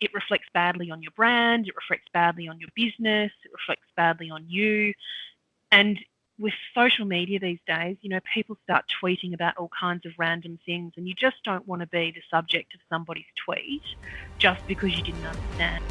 it reflects badly on your brand, it reflects badly on your business, it reflects badly on you. And with social media these days, people start tweeting about all kinds of random things, and you just don't want to be the subject of somebody's tweet just because you didn't understand.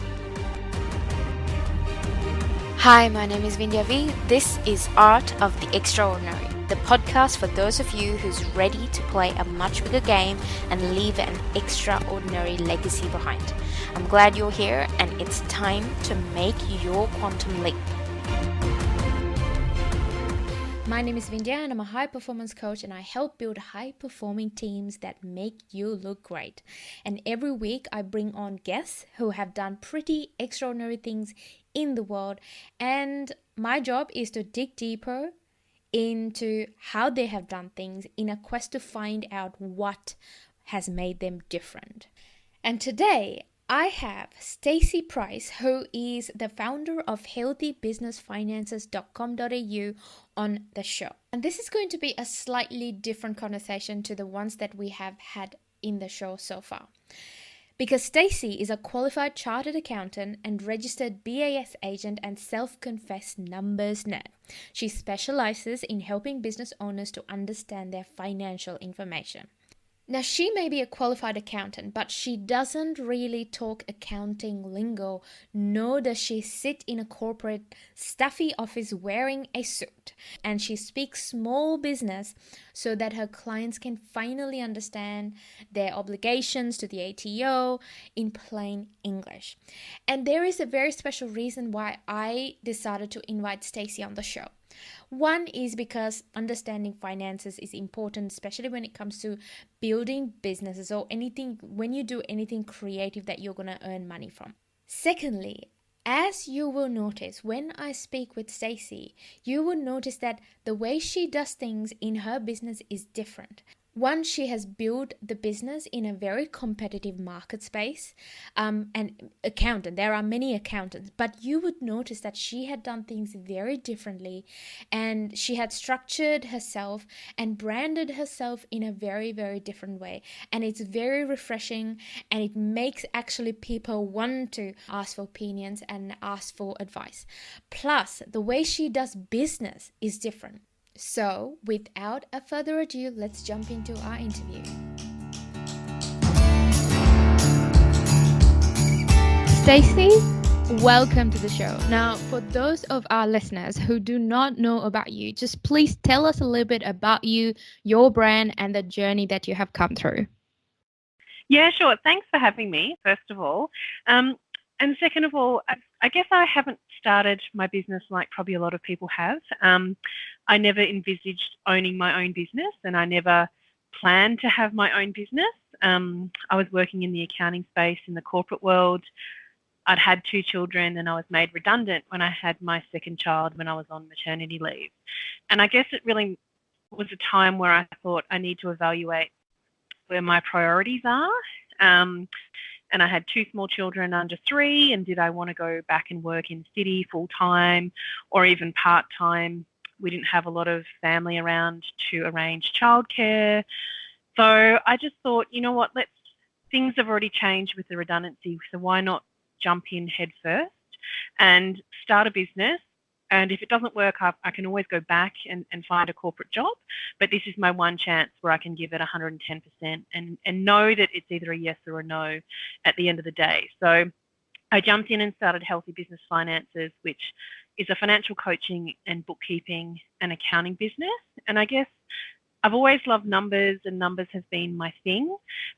Hi, my name is Vindhya V. This is Art of the Extraordinary, the podcast for those of you who's ready to play a much bigger game and leave an extraordinary legacy behind. I'm glad you're here, and it's time to make your quantum leap. My name is Vindhya and I'm a high performance coach, and I help build high performing teams that make you look great. And every week I bring on guests who have done pretty extraordinary things in the world, and my job is to dig deeper into how they have done things in a quest to find out what has made them different. And today I have Stacey Price, who is the founder of healthybusinessfinances.com.au on the show. And this is going to be a slightly different conversation to the ones that we have had in the show so far. Because Stacy is a qualified chartered accountant and registered BAS agent and self-confessed numbers nerd. She specialises in helping business owners to understand their financial information. Now, she may be a qualified accountant, but she doesn't really talk accounting lingo, nor does she sit in a corporate stuffy office wearing a suit. And she speaks small business so that her clients can finally understand their obligations to the ATO in plain English. And there is a very special reason why I decided to invite Stacey on the show. One is because understanding finances is important, especially when it comes to building businesses or anything, when you do anything creative that you're going to earn money from. Secondly, as you will notice when I speak with Stacy, you will notice that the way she does things in her business is different. One, she has built the business in a very competitive market space. And accountant, there are many accountants, but you would notice that she had done things very differently, and she had structured herself and branded herself in a very, very different way. And it's very refreshing, and it makes actually people want to ask for opinions and ask for advice. Plus, the way she does business is different. So, without a further ado, let's jump into our interview. Stacey, welcome to the show. Now, for those of our listeners who do not know about you, just please tell us a little bit about you, your brand, and the journey that you have come through. Yeah, sure. Thanks for having me, first of all. And second of all, I guess I haven't started my business like probably a lot of people have. I never envisaged owning my own business, and I never planned to have my own business. I was working in the accounting space in the corporate world. I'd had 2 children, and I was made redundant when I had my second child when I was on maternity leave. And I guess it really was a time where I thought I need to evaluate where my priorities are. And I had 2 small children under 3, and did I want to go back and work in the city full-time or even part-time? We didn't have a lot of family around to arrange childcare. So I just thought, you know what, things have already changed with the redundancy, so why not jump in head first and start a business? And if it doesn't work, I can always go back and find a corporate job. But this is my one chance where I can give it 110% and know that it's either a yes or a no at the end of the day. So I jumped in and started Healthy Business Finances, which is a financial coaching and bookkeeping and accounting business. And I guess I've always loved numbers, and numbers have been my thing.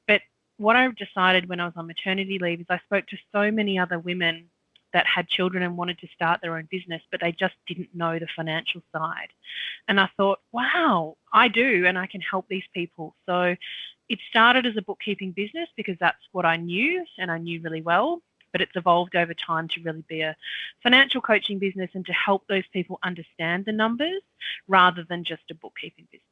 But what I decided when I was on maternity leave is I spoke to so many other women that had children and wanted to start their own business, but they just didn't know the financial side. And I thought, wow, I do, and I can help these people. So it started as a bookkeeping business because that's what I knew, and I knew really well. But it's evolved over time to really be a financial coaching business and to help those people understand the numbers rather than just a bookkeeping business.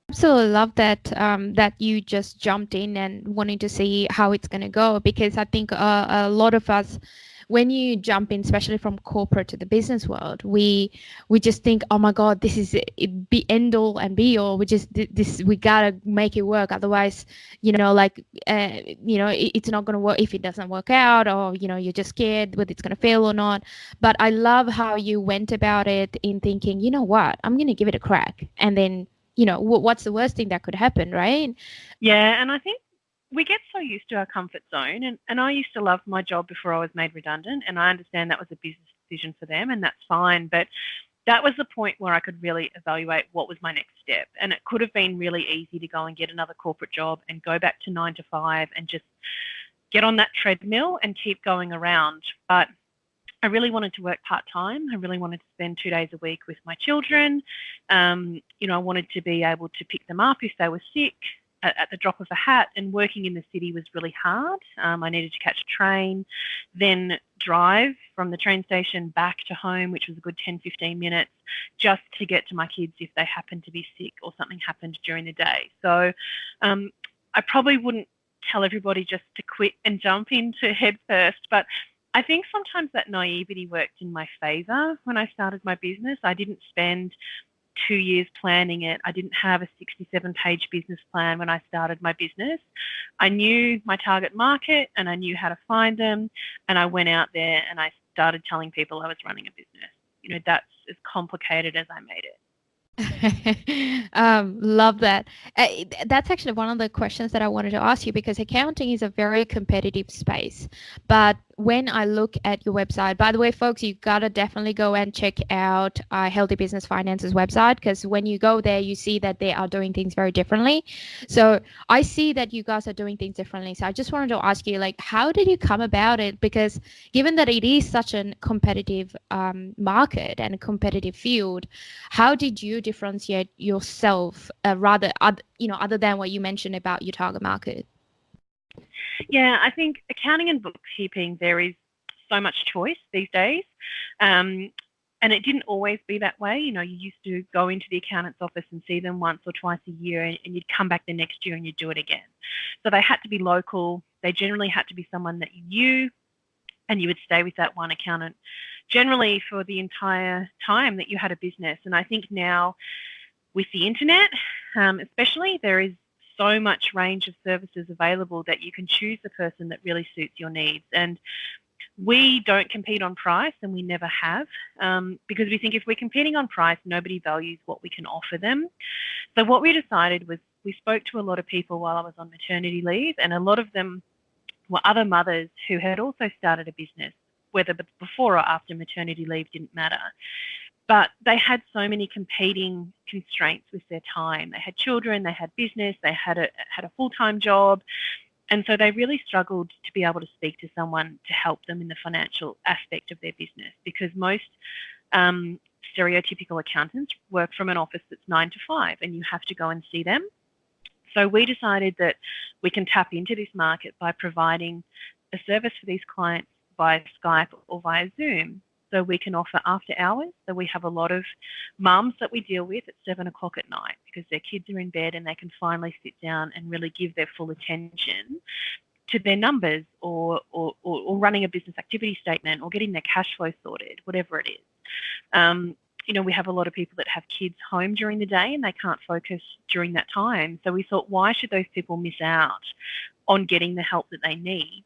Absolutely love that that you just jumped in and wanting to see how it's going to go, because I think a lot of us, when you jump in, especially from corporate to the business world, we just think, oh my God, this is it, be end all and be all. We just this we gotta make it work, otherwise, like it's not gonna work if it doesn't work out, or you're just scared whether it's gonna fail or not. But I love how you went about it in thinking, you know what, I'm gonna give it a crack, and then what's the worst thing that could happen, right? Yeah, and I think we get so used to our comfort zone, and I used to love my job before I was made redundant, and I understand that was a business decision for them, and that's fine, but that was the point where I could really evaluate what was my next step. And it could have been really easy to go and get another corporate job and go back to 9 to 5 and just get on that treadmill and keep going around. But I really wanted to work part-time. I really wanted to spend 2 days a week with my children. I wanted to be able to pick them up if they were sick at the drop of a hat, and working in the city was really hard. I needed to catch a train, then drive from the train station back to home, which was a good 10, 15 minutes, just to get to my kids if they happened to be sick or something happened during the day. So I probably wouldn't tell everybody just to quit and jump into head first, but I think sometimes that naivety worked in my favour when I started my business. I didn't spend 2 years planning it. I didn't have a 67-page business plan when I started my business. I knew my target market and I knew how to find them, and I went out there and I started telling people I was running a business. That's as complicated as I made it. Love that. That's actually one of the questions that I wanted to ask you, because accounting is a very competitive space. But when I look at your website, by the way, folks, you gotta definitely go and check out Healthy Business Finance's website, because when you go there, you see that they are doing things very differently. So I see that you guys are doing things differently. So I just wanted to ask you, like, how did you come about it? Because given that it is such a competitive market and a competitive field, how did you differentiate yourself other than what you mentioned about your target market? Yeah, I think accounting and bookkeeping, there is so much choice these days. And it didn't always be that way. You used to go into the accountant's office and see them once or twice a year, and you'd come back the next year and you'd do it again. So they had to be local. They generally had to be someone that you knew, and you would stay with that one accountant generally for the entire time that you had a business. And I think now with the internet, especially, there is so much range of services available that you can choose the person that really suits your needs. And we don't compete on price, and we never have, because we think if we're competing on price, nobody values what we can offer them. So what we decided was, we spoke to a lot of people while I was on maternity leave, and a lot of them were other mothers who had also started a business, whether before or after maternity leave didn't matter. But they had so many competing constraints with their time. They had children, they had business, they had a full-time job. And so they really struggled to be able to speak to someone to help them in the financial aspect of their business, because most stereotypical accountants work from an office that's 9 to 5, and you have to go and see them. So we decided that we can tap into this market by providing a service for these clients via Skype or via Zoom. So we can offer after hours. So we have a lot of mums that we deal with at 7 o'clock at night, because their kids are in bed and they can finally sit down and really give their full attention to their numbers, or running a business activity statement, or getting their cash flow sorted, whatever it is. We have a lot of people that have kids home during the day and they can't focus during that time. So we thought, why should those people miss out on getting the help that they need?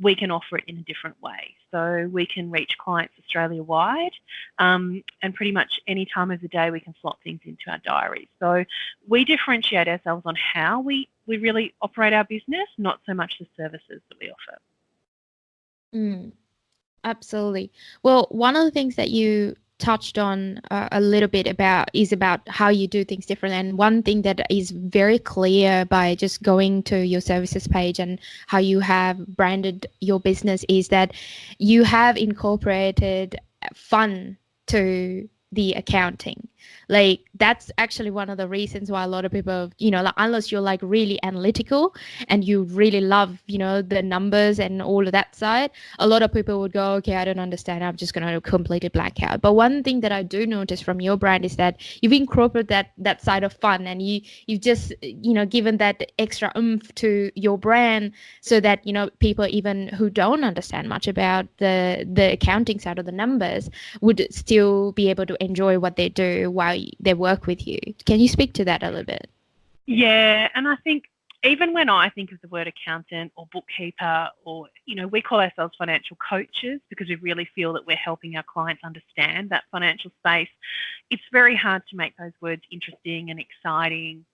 We can offer it in a different way. So we can reach clients Australia-wide, and pretty much any time of the day we can slot things into our diaries. So we differentiate ourselves on how we really operate our business, not so much the services that we offer. Absolutely. Well, one of the things that you touched on a little bit is about how you do things different. And one thing that is very clear by just going to your services page and how you have branded your business is that you have incorporated fun to the accounting. Like that's actually one of the reasons why a lot of people, like, unless you're like really analytical and you really love, the numbers and all of that side, a lot of people would go, okay, I don't understand, I'm just going to completely black out. But one thing that I do notice from your brand is that you've incorporated that side of fun, and you've just, given that extra oomph to your brand, so that, people even who don't understand much about the accounting side of the numbers would still be able to enjoy what they do while they work with you. Can you speak to that a little bit? Yeah, and I think even when I think of the word accountant or bookkeeper, or, we call ourselves financial coaches because we really feel that we're helping our clients understand that financial space, it's very hard to make those words interesting and exciting.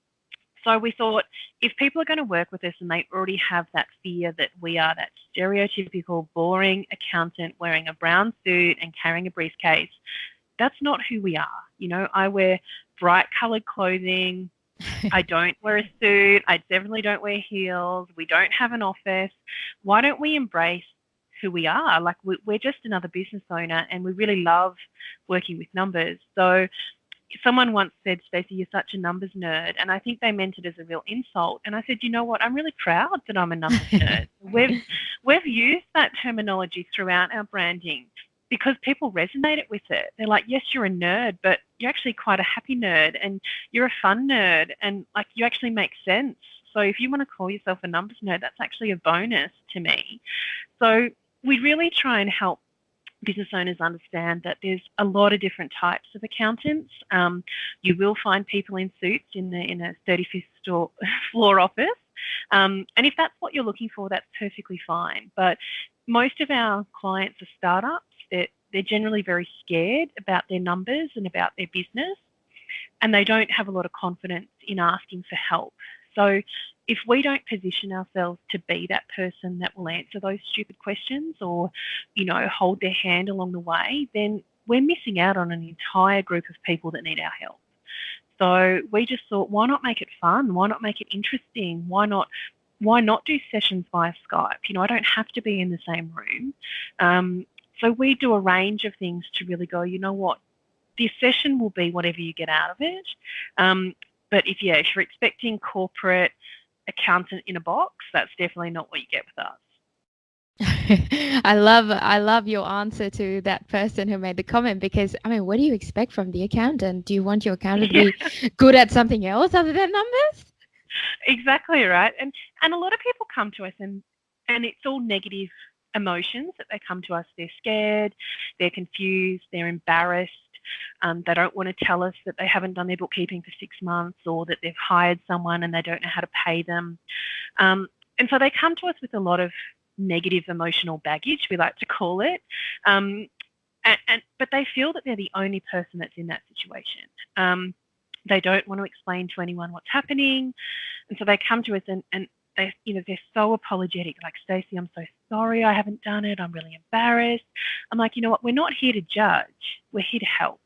So we thought, if people are going to work with us and they already have that fear that we are that stereotypical, boring accountant wearing a brown suit and carrying a briefcase, that's not who we are. I wear bright coloured clothing. I don't wear a suit. I definitely don't wear heels. We don't have an office. Why don't we embrace who we are? Like, we're just another business owner, and we really love working with numbers. So someone once said, Stacey, you're such a numbers nerd. And I think they meant it as a real insult. And I said, you know what? I'm really proud that I'm a numbers nerd. We've used that terminology throughout our branding because people resonated with it. They're like, yes, you're a nerd, but you're actually quite a happy nerd, and you're a fun nerd, and like, you actually make sense. So if you want to call yourself a numbers nerd, that's actually a bonus to me. So we really try and help business owners understand that there's a lot of different types of accountants. You will find people in suits in a 35th floor office. And if that's what you're looking for, that's perfectly fine. But most of our clients are startups. They're generally very scared about their numbers and about their business, and they don't have a lot of confidence in asking for help. So if we don't position ourselves to be that person that will answer those stupid questions or, hold their hand along the way, then we're missing out on an entire group of people that need our help. So we just thought, why not make it fun? Why not make it interesting? Why not do sessions via Skype? I don't have to be in the same room. So we do a range of things to really go, you know what, this session will be whatever you get out of it. But if you're expecting corporate accountant in a box, that's definitely not what you get with us. I love your answer to that person who made the comment, because what do you expect from the accountant? Do you want your accountant to be good at something else other than numbers? Exactly right. And a lot of people come to us and it's all negative emotions that they come to us. They're scared, they're confused, they're embarrassed. They don't want to tell us that they haven't done their bookkeeping for 6 months, or that they've hired someone and they don't know how to pay them. And so they come to us with a lot of negative emotional baggage, we like to call it. But they feel that they're the only person that's in that situation. They don't want to explain to anyone what's happening. And so they come to us and they're so apologetic. Like, Stacey, I'm so sorry I haven't done it. I'm really embarrassed. I'm like, you know what? We're not here to judge. We're here to help.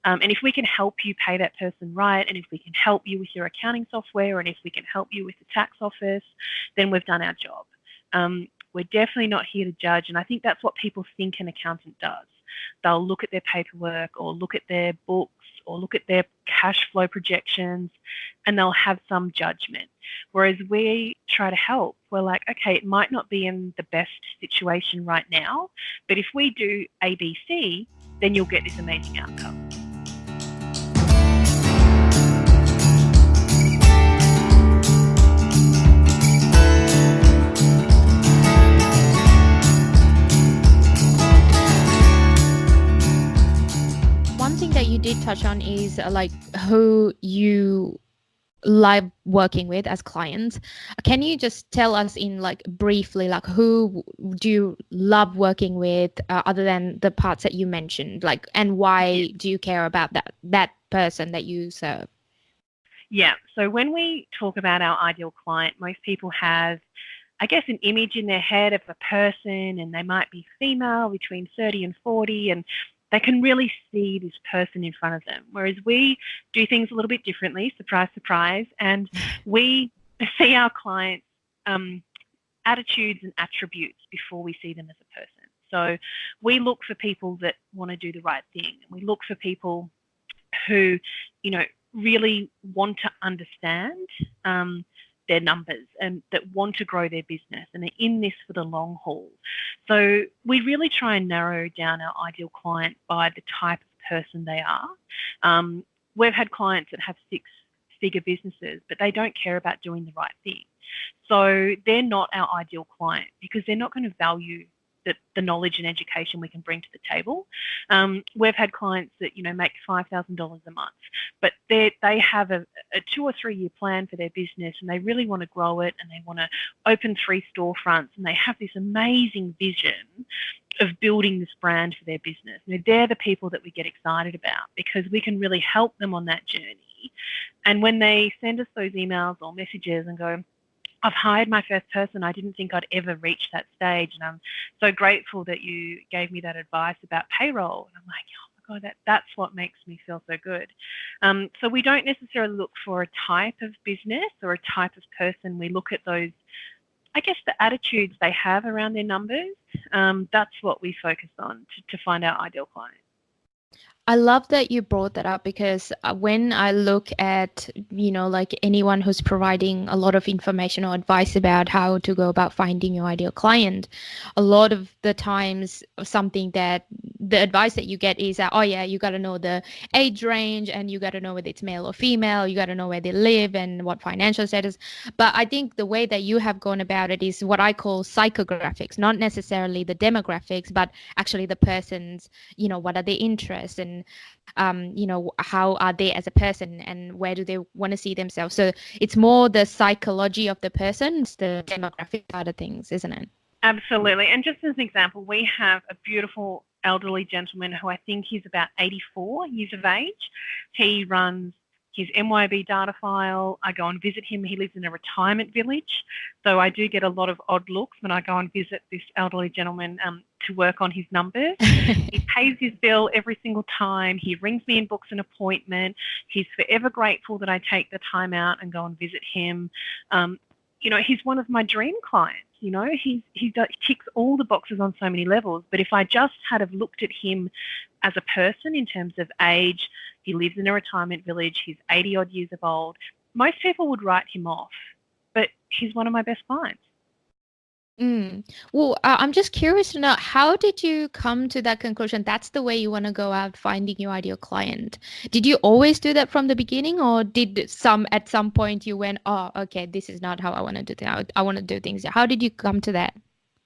And if we can help you pay that person right, and if we can help you with your accounting software, and if we can help you with the tax office, then we've done our job. We're definitely not here to judge. And I think that's what people think an accountant does. They'll look at their paperwork or look at their books or look at their cash flow projections, and they'll have some judgment. Whereas we try to help. We're like, okay, it might not be in the best situation right now, but if we do ABC, then you'll get this amazing outcome. One thing that you did touch on is like who you love working with as clients. Can you just tell us in like briefly, like who do you love working with other than the parts that you mentioned, like, and why do you care about that person that you serve? Yeah, so when we talk about our ideal client, most people have, I guess, an image in their head of a person, and they might be female between 30 and 40, and they can really see this person in front of them. Whereas we do things a little bit differently, surprise, surprise, and we see our clients' attitudes and attributes before we see them as a person. So we look for people that want to do the right thing. We look for people who, really want to understand their numbers and that want to grow their business and are in this for the long haul. So we really try and narrow down our ideal client by the type of person they are. We've had clients that have six-figure businesses, but they don't care about doing the right thing. So they're not our ideal client because they're not going to value the knowledge and education we can bring to the table. We've had clients that, make $5,000 a month, but they have a 2 or 3 year plan for their business and they really want to grow it and they want to open 3 storefronts and they have this amazing vision of building this brand for their business. They're the people that we get excited about because we can really help them on that journey. And when they send us those emails or messages and go, I've hired my first person. I didn't think I'd ever reach that stage. And I'm so grateful that you gave me that advice about payroll. And I'm like, oh my God, that's what makes me feel so good. So we don't necessarily look for a type of business or a type of person. We look at those, I guess, the attitudes they have around their numbers. That's what we focus on to find our ideal client. I love that you brought that up because when I look at, like anyone who's providing a lot of information or advice about how to go about finding your ideal client, a lot of the times something that the advice that you get is that, oh yeah, you got to know the age range and you got to know whether it's male or female, you got to know where they live and what financial status. But I think the way that you have gone about it is what I call psychographics, not necessarily the demographics, but actually the person's, what are their interests and how are they as a person and where do they want to see themselves. So it's more the psychology of the person, it's the demographic side of things, isn't it? Absolutely. And just as an example, we have a beautiful elderly gentleman who I think he's about 84 years of age. He runs his MYB data file. I go and visit him. He lives in a retirement village. So I do get a lot of odd looks when I go and visit this elderly gentleman to work on his numbers. He pays his bill every single time. He rings me and books an appointment. He's forever grateful that I take the time out and go and visit him. He's one of my dream clients. He ticks all the boxes on so many levels. But if I just had have looked at him as a person in terms of age, he lives in a retirement village, he's 80 odd years of old, most people would write him off. But he's one of my best clients. Well, I'm just curious to know, how did you come to that conclusion? That's the way you want to go out finding your ideal client. Did you always do that from the beginning, or did at some point you went, oh, okay, this is not how I want to do things. I want to do things. How did you come to that?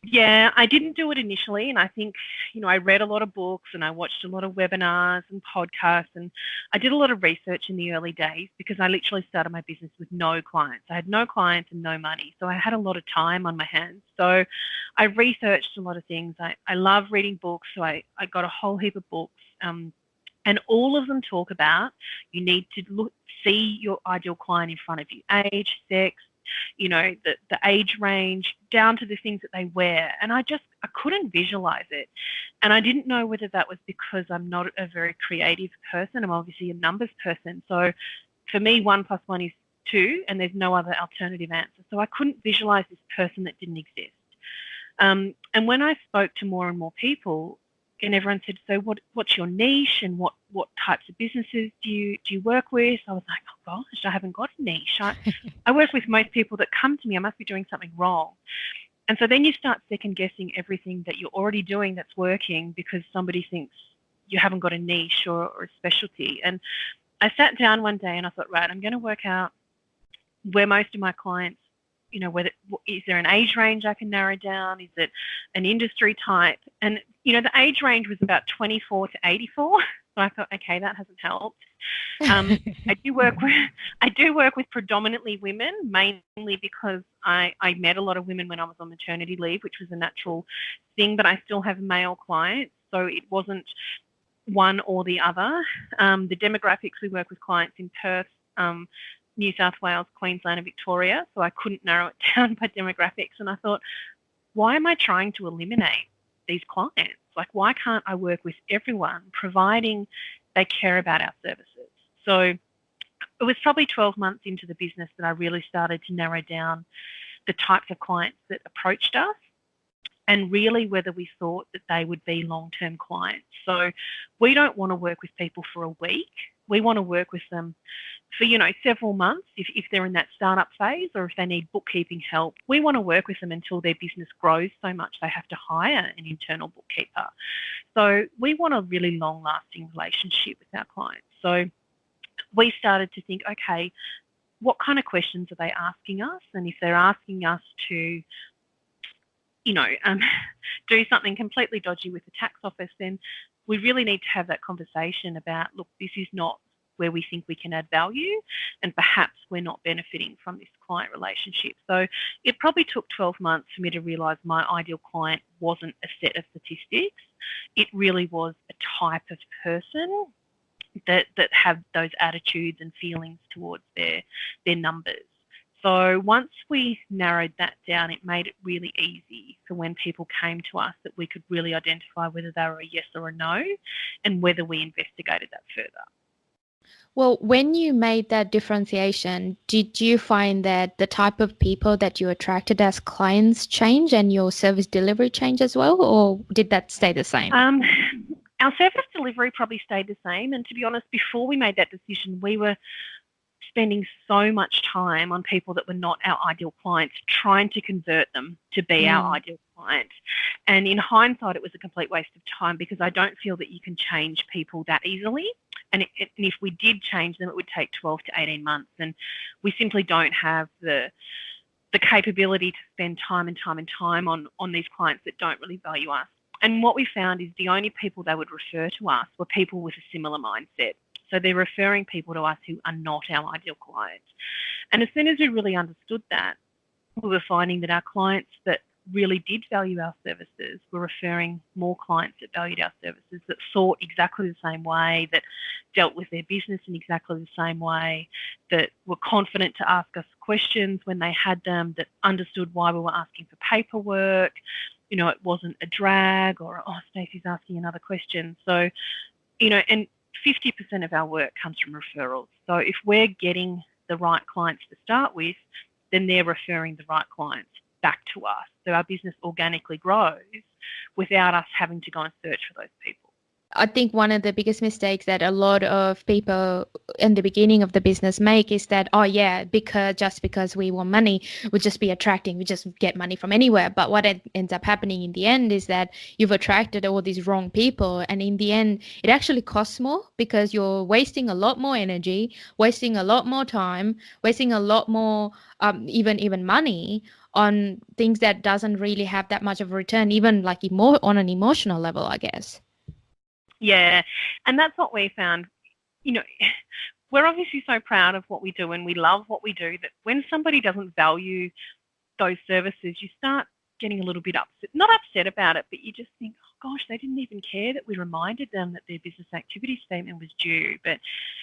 Yeah, I didn't do it initially, and I think, I read a lot of books and I watched a lot of webinars and podcasts, and I did a lot of research in the early days because I literally started my business with no clients. I had no clients and no money, so I had a lot of time on my hands. So I researched a lot of things. I love reading books, so I got a whole heap of books, and all of them talk about you need to see your ideal client in front of you, age, sex, the age range, down to the things that they wear. And I couldn't visualize it. And I didn't know whether that was because I'm not a very creative person. I'm obviously a numbers person. So for me, 1 + 1 is 2, and there's no other alternative answer. So I couldn't visualize this person that didn't exist. And when I spoke to more and more people, and everyone said, so what's your niche and what types of businesses do you work with? I was like, oh gosh, I haven't got a niche. I work with most people that come to me. I must be doing something wrong. And so then you start second guessing everything that you're already doing that's working because somebody thinks you haven't got a niche or a specialty. And I sat down one day and I thought, right, I'm going to work out where most of my clients, whether is there an age range I can narrow down? Is it an industry type? And the age range was about 24 to 84. So I thought, okay, that hasn't helped. I do work with predominantly women, mainly because I met a lot of women when I was on maternity leave, which was a natural thing, but I still have male clients, so it wasn't one or the other. The demographics, we work with clients in Perth, New South Wales, Queensland and Victoria, so I couldn't narrow it down by demographics. And I thought, why am I trying to eliminate these clients? Like, why can't I work with everyone, providing they care about our services? So it was probably 12 months into the business that I really started to narrow down the types of clients that approached us. and really whether we thought that they would be long-term clients. So we don't want to work with people for a week. We want to work with them for, several months if they're in that startup phase, or if they need bookkeeping help. We want to work with them until their business grows so much they have to hire an internal bookkeeper. So we want a really long-lasting relationship with our clients. So we started to think, okay, what kind of questions are they asking us? And if they're asking us to do something completely dodgy with the tax office, then we really need to have that conversation about, look, this is not where we think we can add value, and perhaps we're not benefiting from this client relationship. So it probably took 12 months for me to realise my ideal client wasn't a set of statistics. It really was a type of person that have those attitudes and feelings towards their numbers. So once we narrowed that down, it made it really easy for when people came to us that we could really identify whether they were a yes or a no, and whether we investigated that further. Well, when you made that differentiation, did you find that the type of people that you attracted as clients change and your service delivery change as well, or did that stay the same? Our service delivery probably stayed the same. And to be honest, before we made that decision, we were spending so much time on people that were not our ideal clients, trying to convert them to be our ideal client. And in hindsight, it was a complete waste of time, because I don't feel that you can change people that easily. And if we did change them, it would take 12 to 18 months. And we simply don't have the capability to spend time and time and time on these clients that don't really value us. And what we found is the only people they would refer to us were people with a similar mindset. So they're referring people to us who are not our ideal clients. And as soon as we really understood that, we were finding that our clients that really did value our services were referring more clients that valued our services, that thought exactly the same way, that dealt with their business in exactly the same way, that were confident to ask us questions when they had them, that understood why we were asking for paperwork. It wasn't a drag or, oh, Stacey's asking another question. So, and 50% of our work comes from referrals. So if we're getting the right clients to start with, then they're referring the right clients back to us. So our business organically grows without us having to go and search for those people. I think one of the biggest mistakes that a lot of people in the beginning of the business make is that, because we want money, we just be attracting, we just get money from anywhere. But what ends up happening in the end is that you've attracted all these wrong people. And in the end, it actually costs more, because you're wasting a lot more energy, wasting a lot more time, wasting a lot more, even money on things that doesn't really have that much of a return, even like on an emotional level, I guess. Yeah, and that's what we found. We're obviously so proud of what we do and we love what we do, that when somebody doesn't value those services, you start getting a little bit upset. Not upset about it, but you just think, oh gosh, they didn't even care that we reminded them that their business activity statement was due. But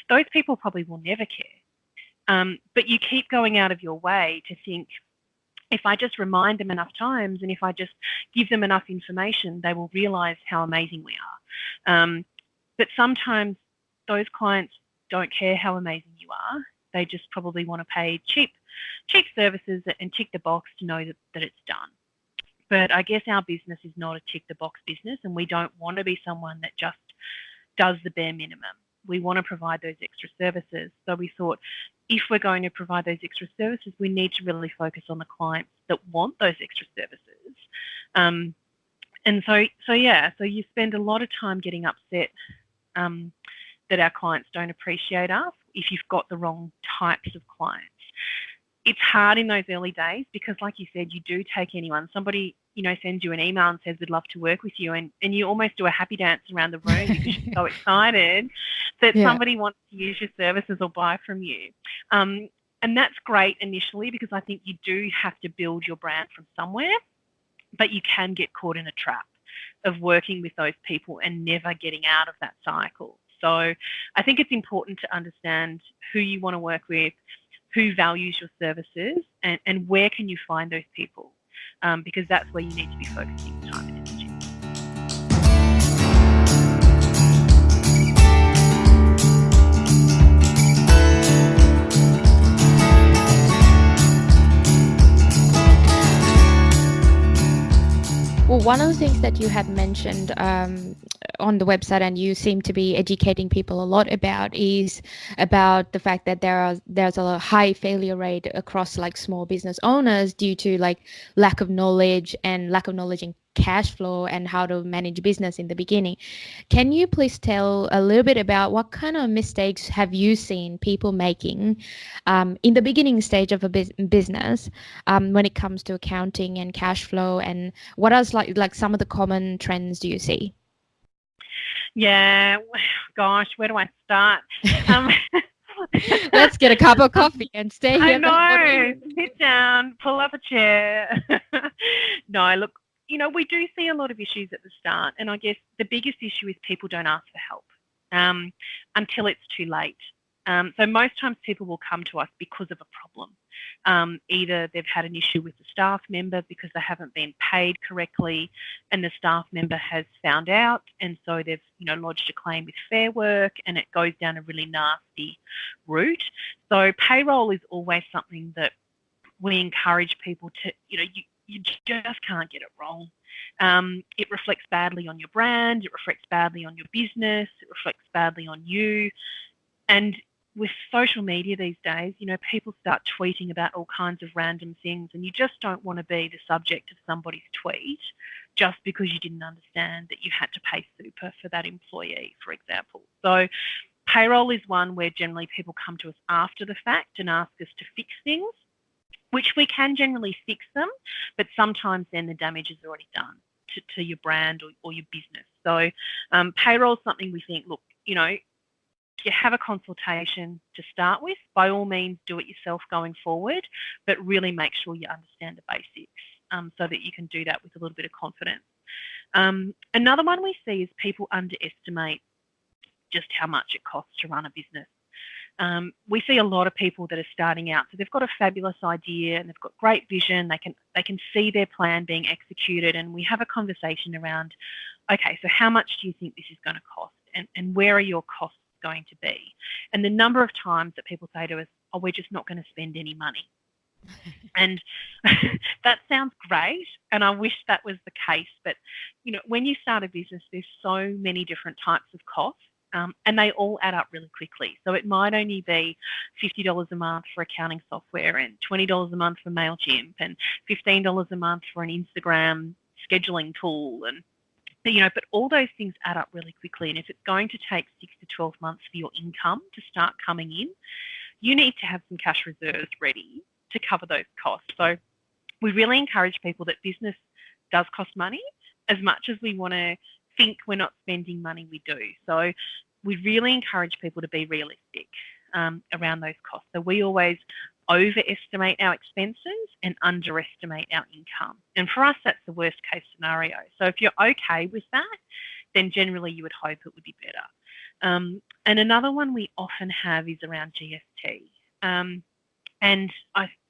those people probably will never care. But you keep going out of your way to think, if I just remind them enough times and if I just give them enough information, they will realise how amazing we are. But sometimes those clients don't care how amazing you are. They just probably want to pay cheap services and tick the box to know that it's done. But I guess our business is not a tick the box business, and we don't want to be someone that just does the bare minimum. We want to provide those extra services. So we thought, if we're going to provide those extra services, we need to really focus on the clients that want those extra services. And so you spend a lot of time getting upset that our clients don't appreciate us if you've got the wrong types of clients. It's hard in those early days because, like you said, you do take anyone. Somebody, sends you an email and says, we'd love to work with you. And you almost do a happy dance around the room because you're so excited that somebody wants to use your services or buy from you. And that's great initially, because I think you do have to build your brand from somewhere, but you can get caught in a trap of working with those people and never getting out of that cycle. So I think it's important to understand who you want to work with, who values your services, and where can you find those people, because that's where you need to be focusing time and energy. Well, one of the things that you had mentioned on the website, and you seem to be educating people a lot about, is about the fact that there's a high failure rate across like small business owners due to like lack of knowledge in cash flow and how to manage business in the beginning. Can you please tell a little bit about what kind of mistakes have you seen people making in the beginning stage of a business when it comes to accounting and cash flow, and what else like some of the common trends do you see? Yeah, gosh, where do I start? Let's get a cup of coffee and stay here. I know, sit down, pull up a chair. No, look, we do see a lot of issues at the start, and I guess the biggest issue is people don't ask for help until it's too late. So most times people will come to us because of a problem. Either they've had an issue with the staff member because they haven't been paid correctly and the staff member has found out, and so they've lodged a claim with Fair Work, and it goes down a really nasty route. So payroll is always something that we encourage people to, you just can't get it wrong. It reflects badly on your brand, it reflects badly on your business, it reflects badly on you. And with social media these days, people start tweeting about all kinds of random things, and you just don't want to be the subject of somebody's tweet just because you didn't understand that you had to pay super for that employee, for example. So payroll is one where generally people come to us after the fact and ask us to fix things, which we can generally fix them, but sometimes then the damage is already done to your brand or your business. So payroll is something we think, look, if you have a consultation to start with, by all means do it yourself going forward, but really make sure you understand the basics so that you can do that with a little bit of confidence. Another one we see is people underestimate just how much it costs to run a business. We see a lot of people that are starting out, so they've got a fabulous idea and they've got great vision, they can see their plan being executed, and we have a conversation around, okay, so how much do you think this is going to cost, and where are your costs going to be? And the number of times that people say to us, oh, we're just not going to spend any money. And that sounds great, and I wish that was the case, but when you start a business, there's so many different types of costs, and they all add up really quickly. So it might only be $50 a month for accounting software, and $20 a month for MailChimp, and $15 a month for an Instagram scheduling tool, and but all those things add up really quickly. And if it's going to take 6 to 12 months for your income to start coming in, you need to have some cash reserves ready to cover those costs. So we really encourage people that business does cost money. As much as we want to think we're not spending money, we do. So we really encourage people to be realistic around those costs. So we always overestimate our expenses and underestimate our income. And for us, that's the worst case scenario. So if you're okay with that, then generally you would hope it would be better. And another one we often have is around GST. And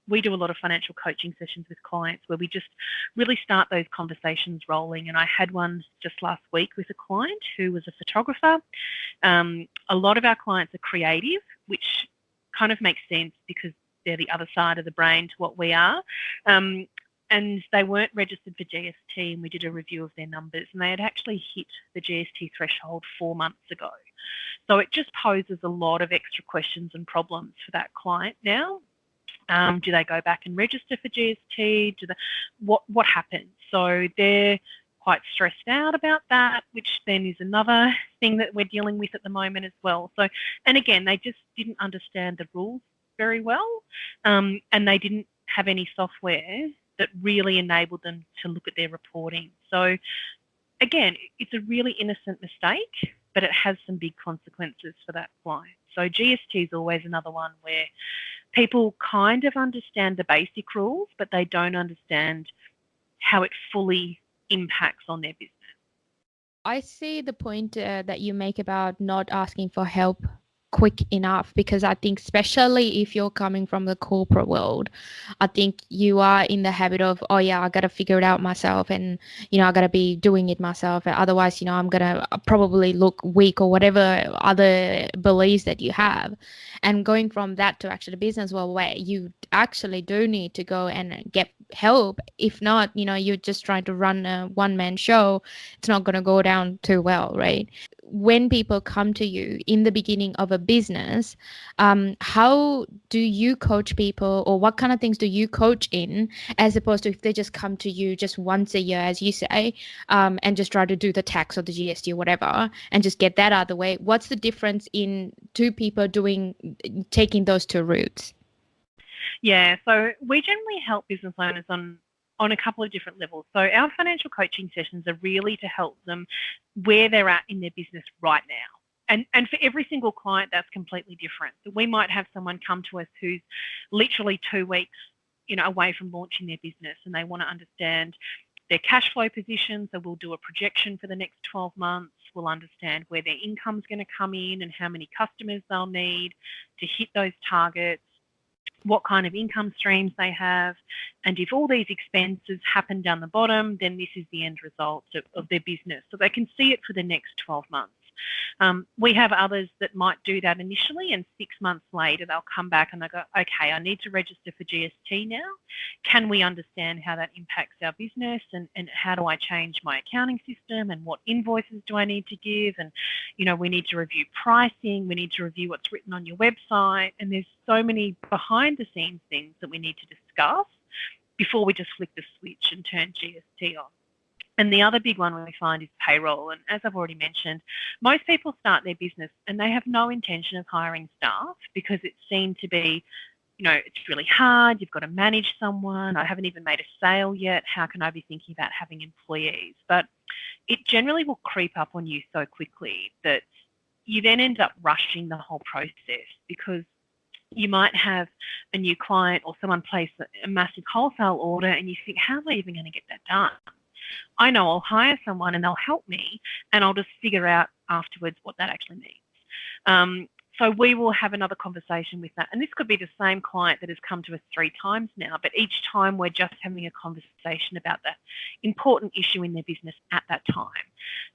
we do a lot of financial coaching sessions with clients where we just really start those conversations rolling. And I had one just last week with a client who was a photographer. A lot of our clients are creative, which kind of makes sense because they're the other side of the brain to what we are. And they weren't registered for GST, and we did a review of their numbers, and they had actually hit the GST threshold 4 months ago. So it just poses a lot of extra questions and problems for that client now. Do they go back and register for GST? What happens? So they're quite stressed out about that, which then is another thing that we're dealing with at the moment as well. So, and again, they just didn't understand the rules very well, and they didn't have any software that really enabled them to look at their reporting. So again, it's a really innocent mistake, but it has some big consequences for that client. So GST is always another one where people kind of understand the basic rules, but they don't understand how it fully impacts on their business. I see the point that you make about not asking for help quick enough, because I think especially if you're coming from the corporate world, I think you are in the habit of, oh yeah, I got to figure it out myself, and I got to be doing it myself, otherwise I'm going to probably look weak, or whatever other beliefs that you have. And going from that to actually business world, where you actually do need to go and get help. If not, you're just trying to run a one-man show. It's not going to go down too well, right? When people come to you in the beginning of a business, how do you coach people, or what kind of things do you coach in, as opposed to if they just come to you just once a year, as you say, and just try to do the tax or the GST or whatever and just get that out of the way? What's the difference in two people taking those two routes? Yeah, so we generally help business owners on a couple of different levels. So our financial coaching sessions are really to help them where they're at in their business right now. And for every single client, that's completely different. So we might have someone come to us who's literally 2 weeks, away from launching their business, and they want to understand their cash flow position. So we'll do a projection for the next 12 months. We'll understand where their income's going to come in and how many customers they'll need to hit those targets, what kind of income streams they have, and if all these expenses happen down the bottom, then this is the end result of their business. So they can see it for the next 12 months. We have others that might do that initially, and 6 months later they'll come back and they'll go, okay, I need to register for GST now. Can we understand how that impacts our business, and how do I change my accounting system, and what invoices do I need to give? And, we need to review pricing, we need to review what's written on your website, and there's so many behind the scenes things that we need to discuss before we just flick the switch and turn GST on. And the other big one we find is payroll. And as I've already mentioned, most people start their business and they have no intention of hiring staff because it's seen to be, it's really hard. You've got to manage someone. I haven't even made a sale yet. How can I be thinking about having employees? But it generally will creep up on you so quickly that you then end up rushing the whole process, because you might have a new client or someone place a massive wholesale order and you think, how am I even going to get that done? I know I'll hire someone and they'll help me, and I'll just figure out afterwards what that actually means. So we will have another conversation with that. And this could be the same client that has come to us 3 times now, but each time we're just having a conversation about that important issue in their business at that time.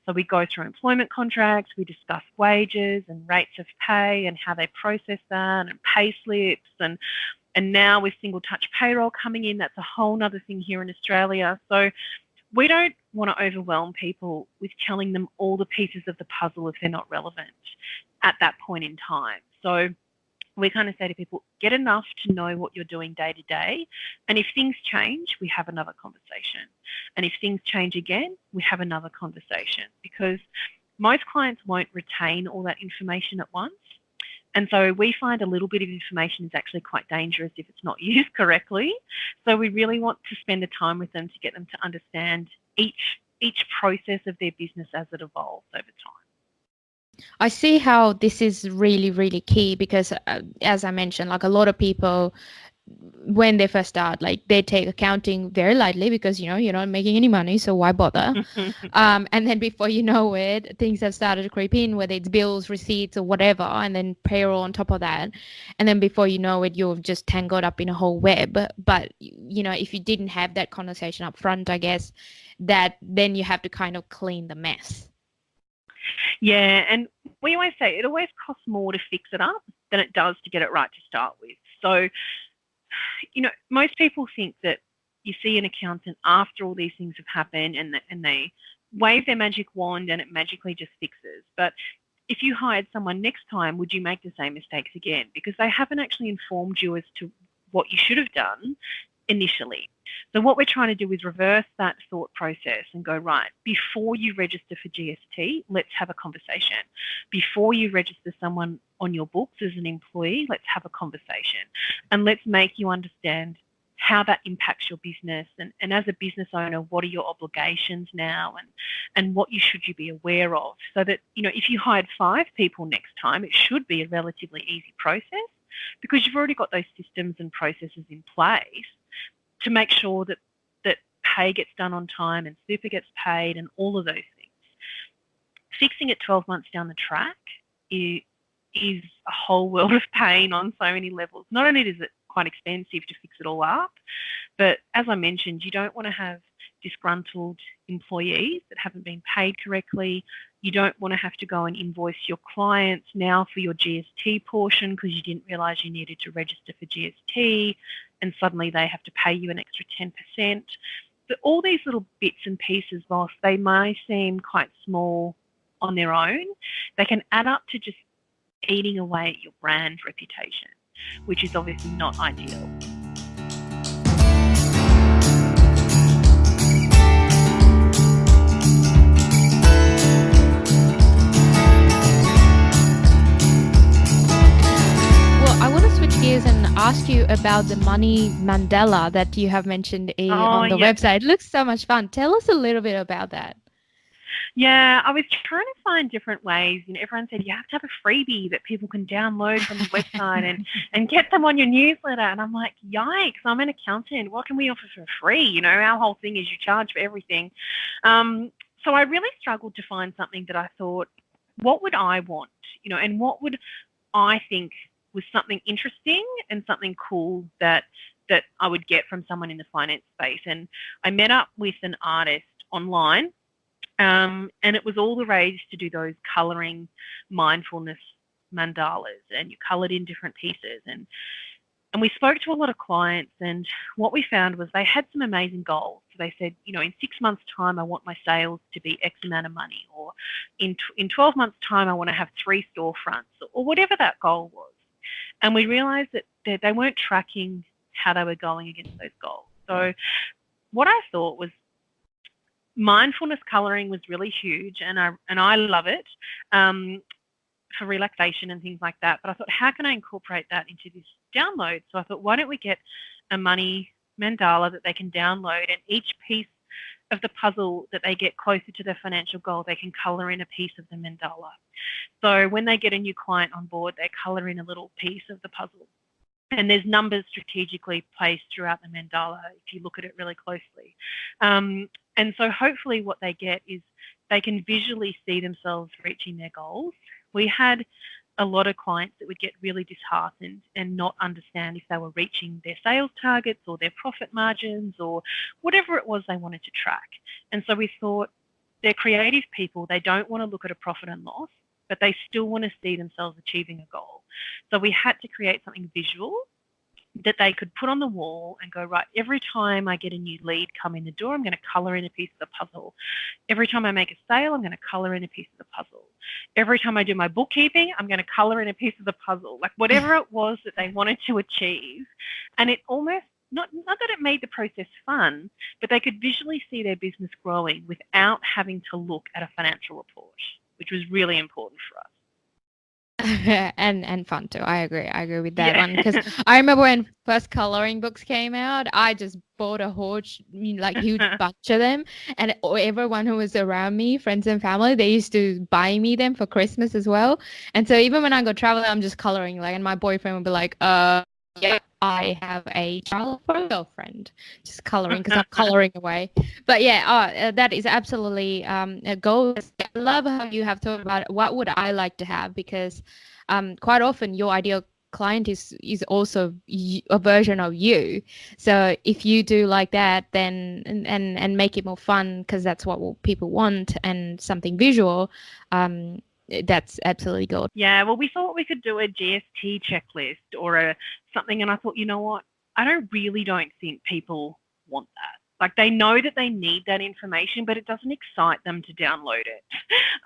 So we go through employment contracts, we discuss wages and rates of pay and how they process that, and pay slips, and now with single touch payroll coming in, that's a whole other thing here in Australia. So we don't want to overwhelm people with telling them all the pieces of the puzzle if they're not relevant at that point in time. So we kind of say to people, get enough to know what you're doing day to day. And if things change, we have another conversation. And if things change again, we have another conversation, because most clients won't retain all that information at once. And so we find a little bit of information is actually quite dangerous if it's not used correctly. So we really want to spend the time with them to get them to understand each process of their business as it evolves over time. I see how this is really, really key, because as I mentioned, like a lot of people, when they first start, like they take accounting very lightly because, you're not making any money, so why bother? And then before you know it, things have started to creep in, whether it's bills, receipts or whatever, and then payroll on top of that. And then before you know it, you've just tangled up in a whole web. But, if you didn't have that conversation up front, I guess that then you have to kind of clean the mess. Yeah, and we always say it always costs more to fix it up than it does to get it right to start with. So, most people think that you see an accountant after all these things have happened and they wave their magic wand and it magically just fixes. But if you hired someone next time, would you make the same mistakes again? Because they haven't actually informed you as to what you should have done initially. So what we're trying to do is reverse that thought process and go, right, before you register for GST, let's have a conversation. Before you register someone on your books as an employee, let's have a conversation. And let's make you understand how that impacts your business, and as a business owner, what are your obligations now, and what should you be aware of, so that, if you hired 5 people next time, it should be a relatively easy process, because you've already got those systems and processes in place to make sure that pay gets done on time and super gets paid and all of those things. Fixing it 12 months down the track is a whole world of pain on so many levels. Not only is it quite expensive to fix it all up, but as I mentioned, you don't want to have disgruntled employees that haven't been paid correctly. You don't want to have to go and invoice your clients now for your GST portion because you didn't realise you needed to register for GST, and suddenly they have to pay you an extra 10%. But all these little bits and pieces, whilst they may seem quite small on their own, they can add up to just eating away at your brand reputation, which is obviously not ideal. I want to switch gears and ask you about the money mandala that you have mentioned on the website. It looks so much fun. Tell us a little bit about that. Yeah, I was trying to find different ways. Everyone said you have to have a freebie that people can download from the website and get them on your newsletter. And I'm like, yikes, I'm an accountant. What can we offer for free? Our whole thing is you charge for everything. So I really struggled to find something that I thought, what would I want? And what would I think was something interesting and something cool that I would get from someone in the finance space. And I met up with an artist online, and it was all the rage to do those colouring mindfulness mandalas, and you coloured in different pieces. And we spoke to a lot of clients, and what we found was they had some amazing goals. So they said, in 6 months' time, I want my sales to be X amount of money, or in 12 months' time, I want to have 3 storefronts, or whatever that goal was. And we realised that they weren't tracking how they were going against those goals. So what I thought was mindfulness colouring was really huge, and I love it for relaxation and things like that. But I thought, how can I incorporate that into this download? So I thought, why don't we get a money mandala that they can download, and each piece of the puzzle that they get closer to their financial goal, they can colour in a piece of the mandala. So when they get a new client on board, they colour in a little piece of the puzzle. And there's numbers strategically placed throughout the mandala if you look at it really closely. And so hopefully what they get is they can visually see themselves reaching their goals. We had a lot of clients that would get really disheartened and not understand if they were reaching their sales targets or their profit margins or whatever it was they wanted to track. And so we thought, they're creative people. They don't want to look at a profit and loss, but they still want to see themselves achieving a goal. So we had to create something visual that they could put on the wall and go, right, every time I get a new lead come in the door, I'm going to colour in a piece of the puzzle. Every time I make a sale, I'm going to colour in a piece of the puzzle. Every time I do my bookkeeping, I'm going to colour in a piece of the puzzle. Like whatever it was that they wanted to achieve. And it almost, not that it made the process fun, but they could visually see their business growing without having to look at a financial report, which was really important for us. and fun too. I agree with that one, because I remember when first coloring books came out, I just bought a huge bunch of them, and everyone who was around me, friends and family, they used to buy me them for Christmas as well. And so even when I go traveling, I'm just coloring, and my boyfriend would be like, yeah, I have a child for a girlfriend, just coloring because I'm coloring away. But yeah, that is absolutely a goal. I love how you have thought about what would I like to have, because quite often your ideal client is also a version of you. So if you do like that, then and make it more fun, because that's what people want, and something visual, that's absolutely good. Yeah, well, we thought we could do a GST checklist or something, and I thought, you know what, I don't think people want that. Like, they know that they need that information, but it doesn't excite them to download it.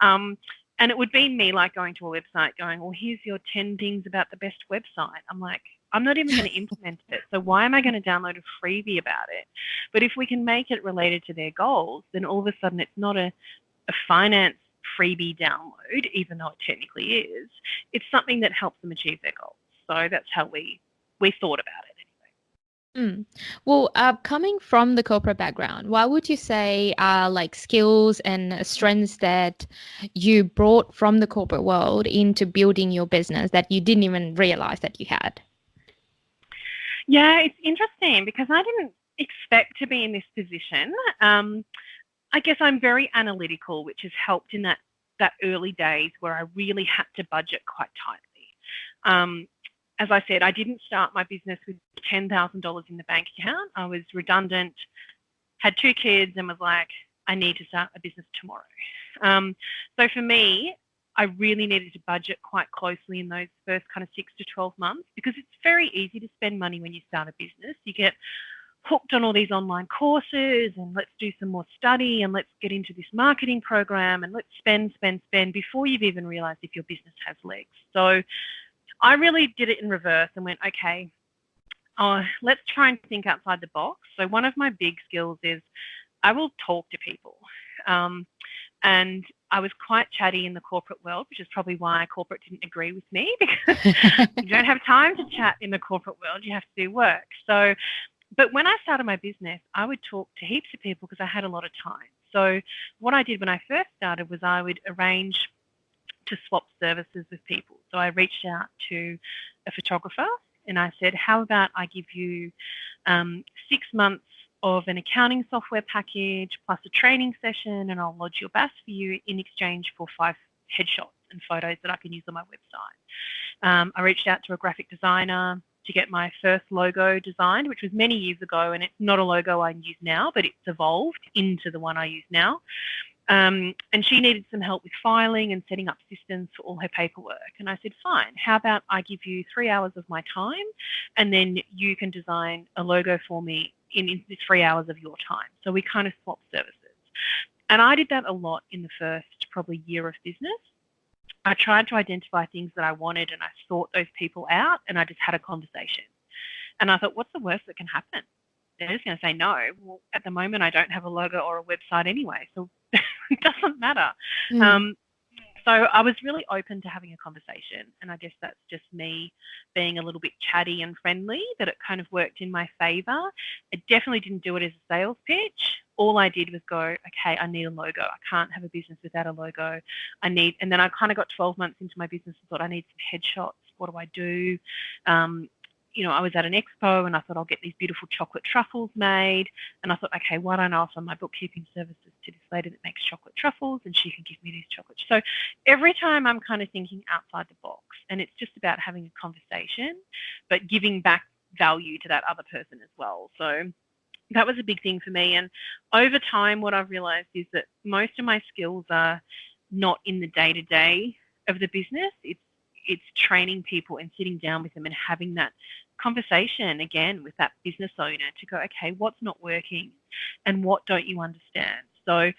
And it would be me going to a website going, well, here's your 10 things about the best website. I'm like, I'm not even going to implement it. So why am I going to download a freebie about it? But if we can make it related to their goals, then all of a sudden it's not a finance freebie download, even though it technically is. It's something that helps them achieve their goals. So that's how we thought about it anyway. Well, coming from the corporate background, what would you say are skills and strengths that you brought from the corporate world into building your business that you didn't even realize that you had? Yeah, it's interesting because I didn't expect to be in this position. I guess I'm very analytical, which has helped in that early days where I really had to budget quite tightly. As I said, I didn't start my business with $10,000 in the bank account. I was redundant had 2 kids and was like, I need to start a business tomorrow. So for me, I really needed to budget quite closely in those first kind of 6 to 12 months, because it's very easy to spend money when you start a business. You get hooked on all these online courses and let's do some more study and let's get into this marketing program and let's spend before you've even realized if your business has legs. So I really did it in reverse and went, okay, let's try and think outside the box. So one of my big skills is I will talk to people. And I was quite chatty in the corporate world, which is probably why corporate didn't agree with me, because you don't have time to chat in the corporate world. You have to do work. So, but when I started my business, I would talk to heaps of people because I had a lot of time. So what I did when I first started was I would arrange to swap services with people. So I reached out to a photographer and I said, how about I give you 6 months of an accounting software package plus a training session, and I'll lodge your BAS for you in exchange for 5 headshots and photos that I can use on my website. I reached out to a graphic designer to get my first logo designed, which was many years ago, and it's not a logo I use now, but it's evolved into the one I use now. And she needed some help with filing and setting up systems for all her paperwork. And I said, fine, how about I give you 3 hours of my time and then you can design a logo for me in 3 hours of your time. So we kind of swapped services. And I did that a lot in the first probably year of business. I tried to identify things that I wanted and I sought those people out and I just had a conversation. And I thought, what's the worst that can happen? They're just going to say no. Well, at the moment, I don't have a logo or a website anyway, so it doesn't matter. So I was really open to having a conversation, and I guess that's just me being a little bit chatty and friendly, that it kind of worked in my favour. I definitely didn't do it as a sales pitch. All I did was go, okay, I need a logo. I can't have a business without a logo. And then I kind of got 12 months into my business and thought, I need some headshots. What do I do? I was at an expo and I thought I'll get these beautiful chocolate truffles made. And I thought, okay, why don't I offer my bookkeeping services to this lady that makes chocolate truffles and she can give me these chocolates. So every time I'm kind of thinking outside the box, and it's just about having a conversation, but giving back value to that other person as well. So that was a big thing for me. And over time, what I've realized is that most of my skills are not in the day-to-day of the business. It's training people and sitting down with them and having that conversation again with that business owner to go, okay, what's not working and what don't you understand? So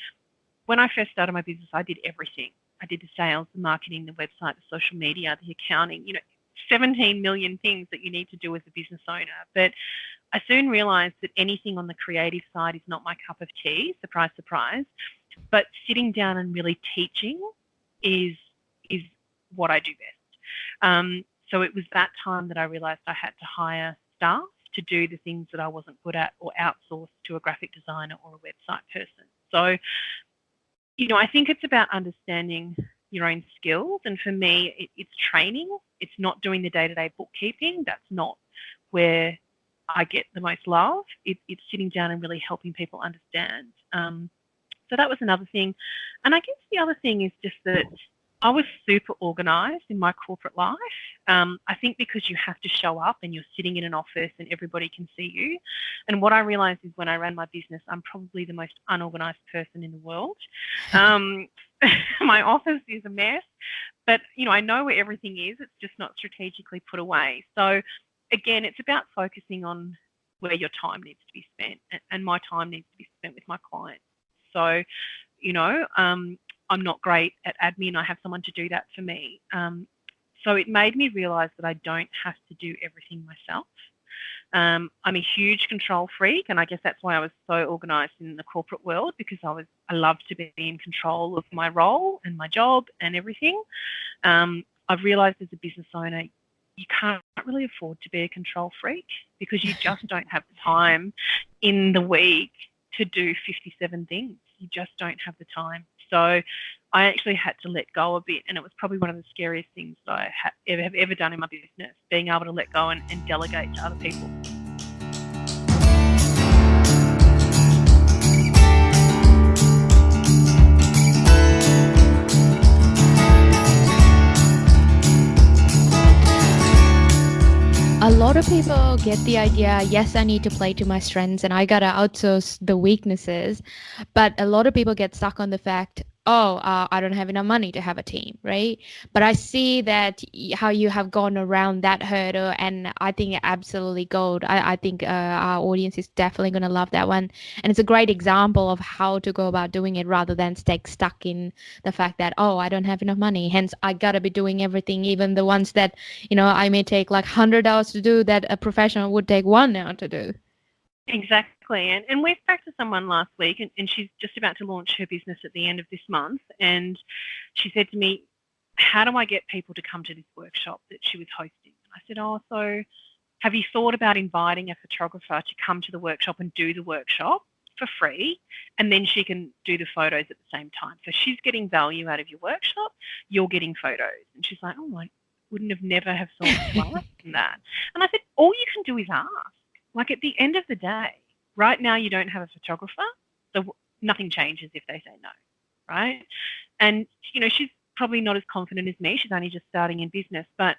when I first started my business, I did everything. I did the sales, the marketing, the website, the social media, the accounting, 17 million things that you need to do as a business owner. But I soon realized that anything on the creative side is not my cup of tea, surprise, surprise. But sitting down and really teaching is what I do best. So it was that time that I realized I had to hire staff to do the things that I wasn't good at or outsource to a graphic designer or a website person. So, I think it's about understanding your own skills. And for me, it's training. It's not doing the day-to-day bookkeeping. That's not where I get the most love. It's sitting down and really helping people understand. So that was another thing. And I guess the other thing is just that I was super organised in my corporate life. I think because you have to show up and you're sitting in an office and everybody can see you. And what I realised is when I ran my business, I'm probably the most unorganised person in the world. My office is a mess, but, I know where everything is. It's just not strategically put away. So, again, it's about focusing on where your time needs to be spent, and my time needs to be spent with my clients. So, I'm not great at admin. I have someone to do that for me. So it made me realise that I don't have to do everything myself. I'm a huge control freak, and I guess that's why I was so organised in the corporate world, because I love to be in control of my role and my job and everything. I've realised as a business owner, you can't really afford to be a control freak because you just don't have the time in the week to do 57 things. You just don't have the time. So I actually had to let go a bit, and it was probably one of the scariest things that I have ever done in my business, being able to let go and delegate to other people. A A lot of people get the idea, yes, I need to play to my strengths and I gotta outsource the weaknesses. But a lot of people get stuck on the fact, oh, I don't have enough money to have a team, right? But I see that how you have gone around that hurdle, and I think absolutely gold. I think our audience is definitely going to love that one. And it's a great example of how to go about doing it rather than stay stuck in the fact that, oh, I don't have enough money. Hence, I got to be doing everything, even the ones that, I may take like 100 hours to do that a professional would take 1 hour to do. Exactly. And we spoke to someone last week, and she's just about to launch her business at the end of this month. And she said to me, how do I get people to come to this workshop that she was hosting? I said, oh, so have you thought about inviting a photographer to come to the workshop and do the workshop for free? And then she can do the photos at the same time. So she's getting value out of your workshop, you're getting photos. And she's like, oh, I wouldn't have never have thought to ask that. And I said, all you can do is ask. Like at the end of the day, right now you don't have a photographer, so nothing changes if they say no, right? And, she's probably not as confident as me. She's only just starting in business. But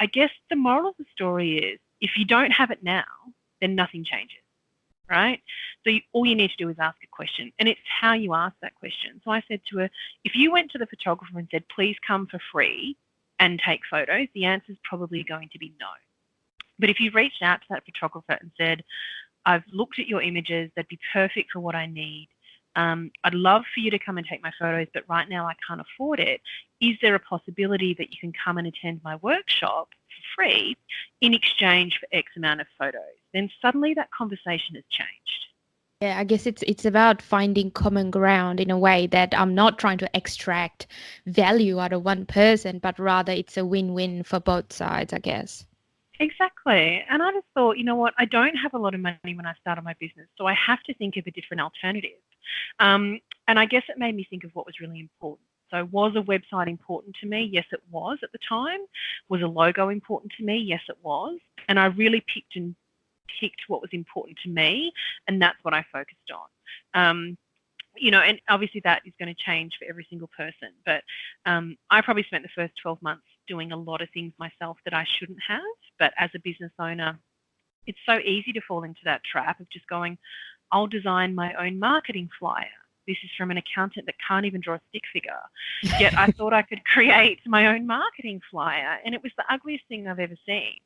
I guess the moral of the story is if you don't have it now, then nothing changes, right? So all you need to do is ask a question, and it's how you ask that question. So I said to her, if you went to the photographer and said, please come for free and take photos, the answer is probably going to be no. But if you reached out to that photographer and said, I've looked at your images, they'd be perfect for what I need. I'd love for you to come and take my photos, but right now I can't afford it. Is there a possibility that you can come and attend my workshop for free in exchange for X amount of photos? Then suddenly that conversation has changed. Yeah, I guess it's about finding common ground in a way that I'm not trying to extract value out of one person, but rather it's a win-win for both sides, I guess. Exactly. And I just thought, you know what, I don't have a lot of money when I started my business, so I have to think of a different alternative. And I guess it made me think of what was really important. So was a website important to me? Yes, it was at the time. Was a logo important to me? Yes, it was. And I really picked what was important to me, and that's what I focused on. And obviously that is going to change for every single person. But I probably spent the first 12 months doing a lot of things myself that I shouldn't have. But as a business owner, it's so easy to fall into that trap of just going, I'll design my own marketing flyer. This is from an accountant that can't even draw a stick figure. Yet I thought I could create my own marketing flyer, and it was the ugliest thing I've ever seen.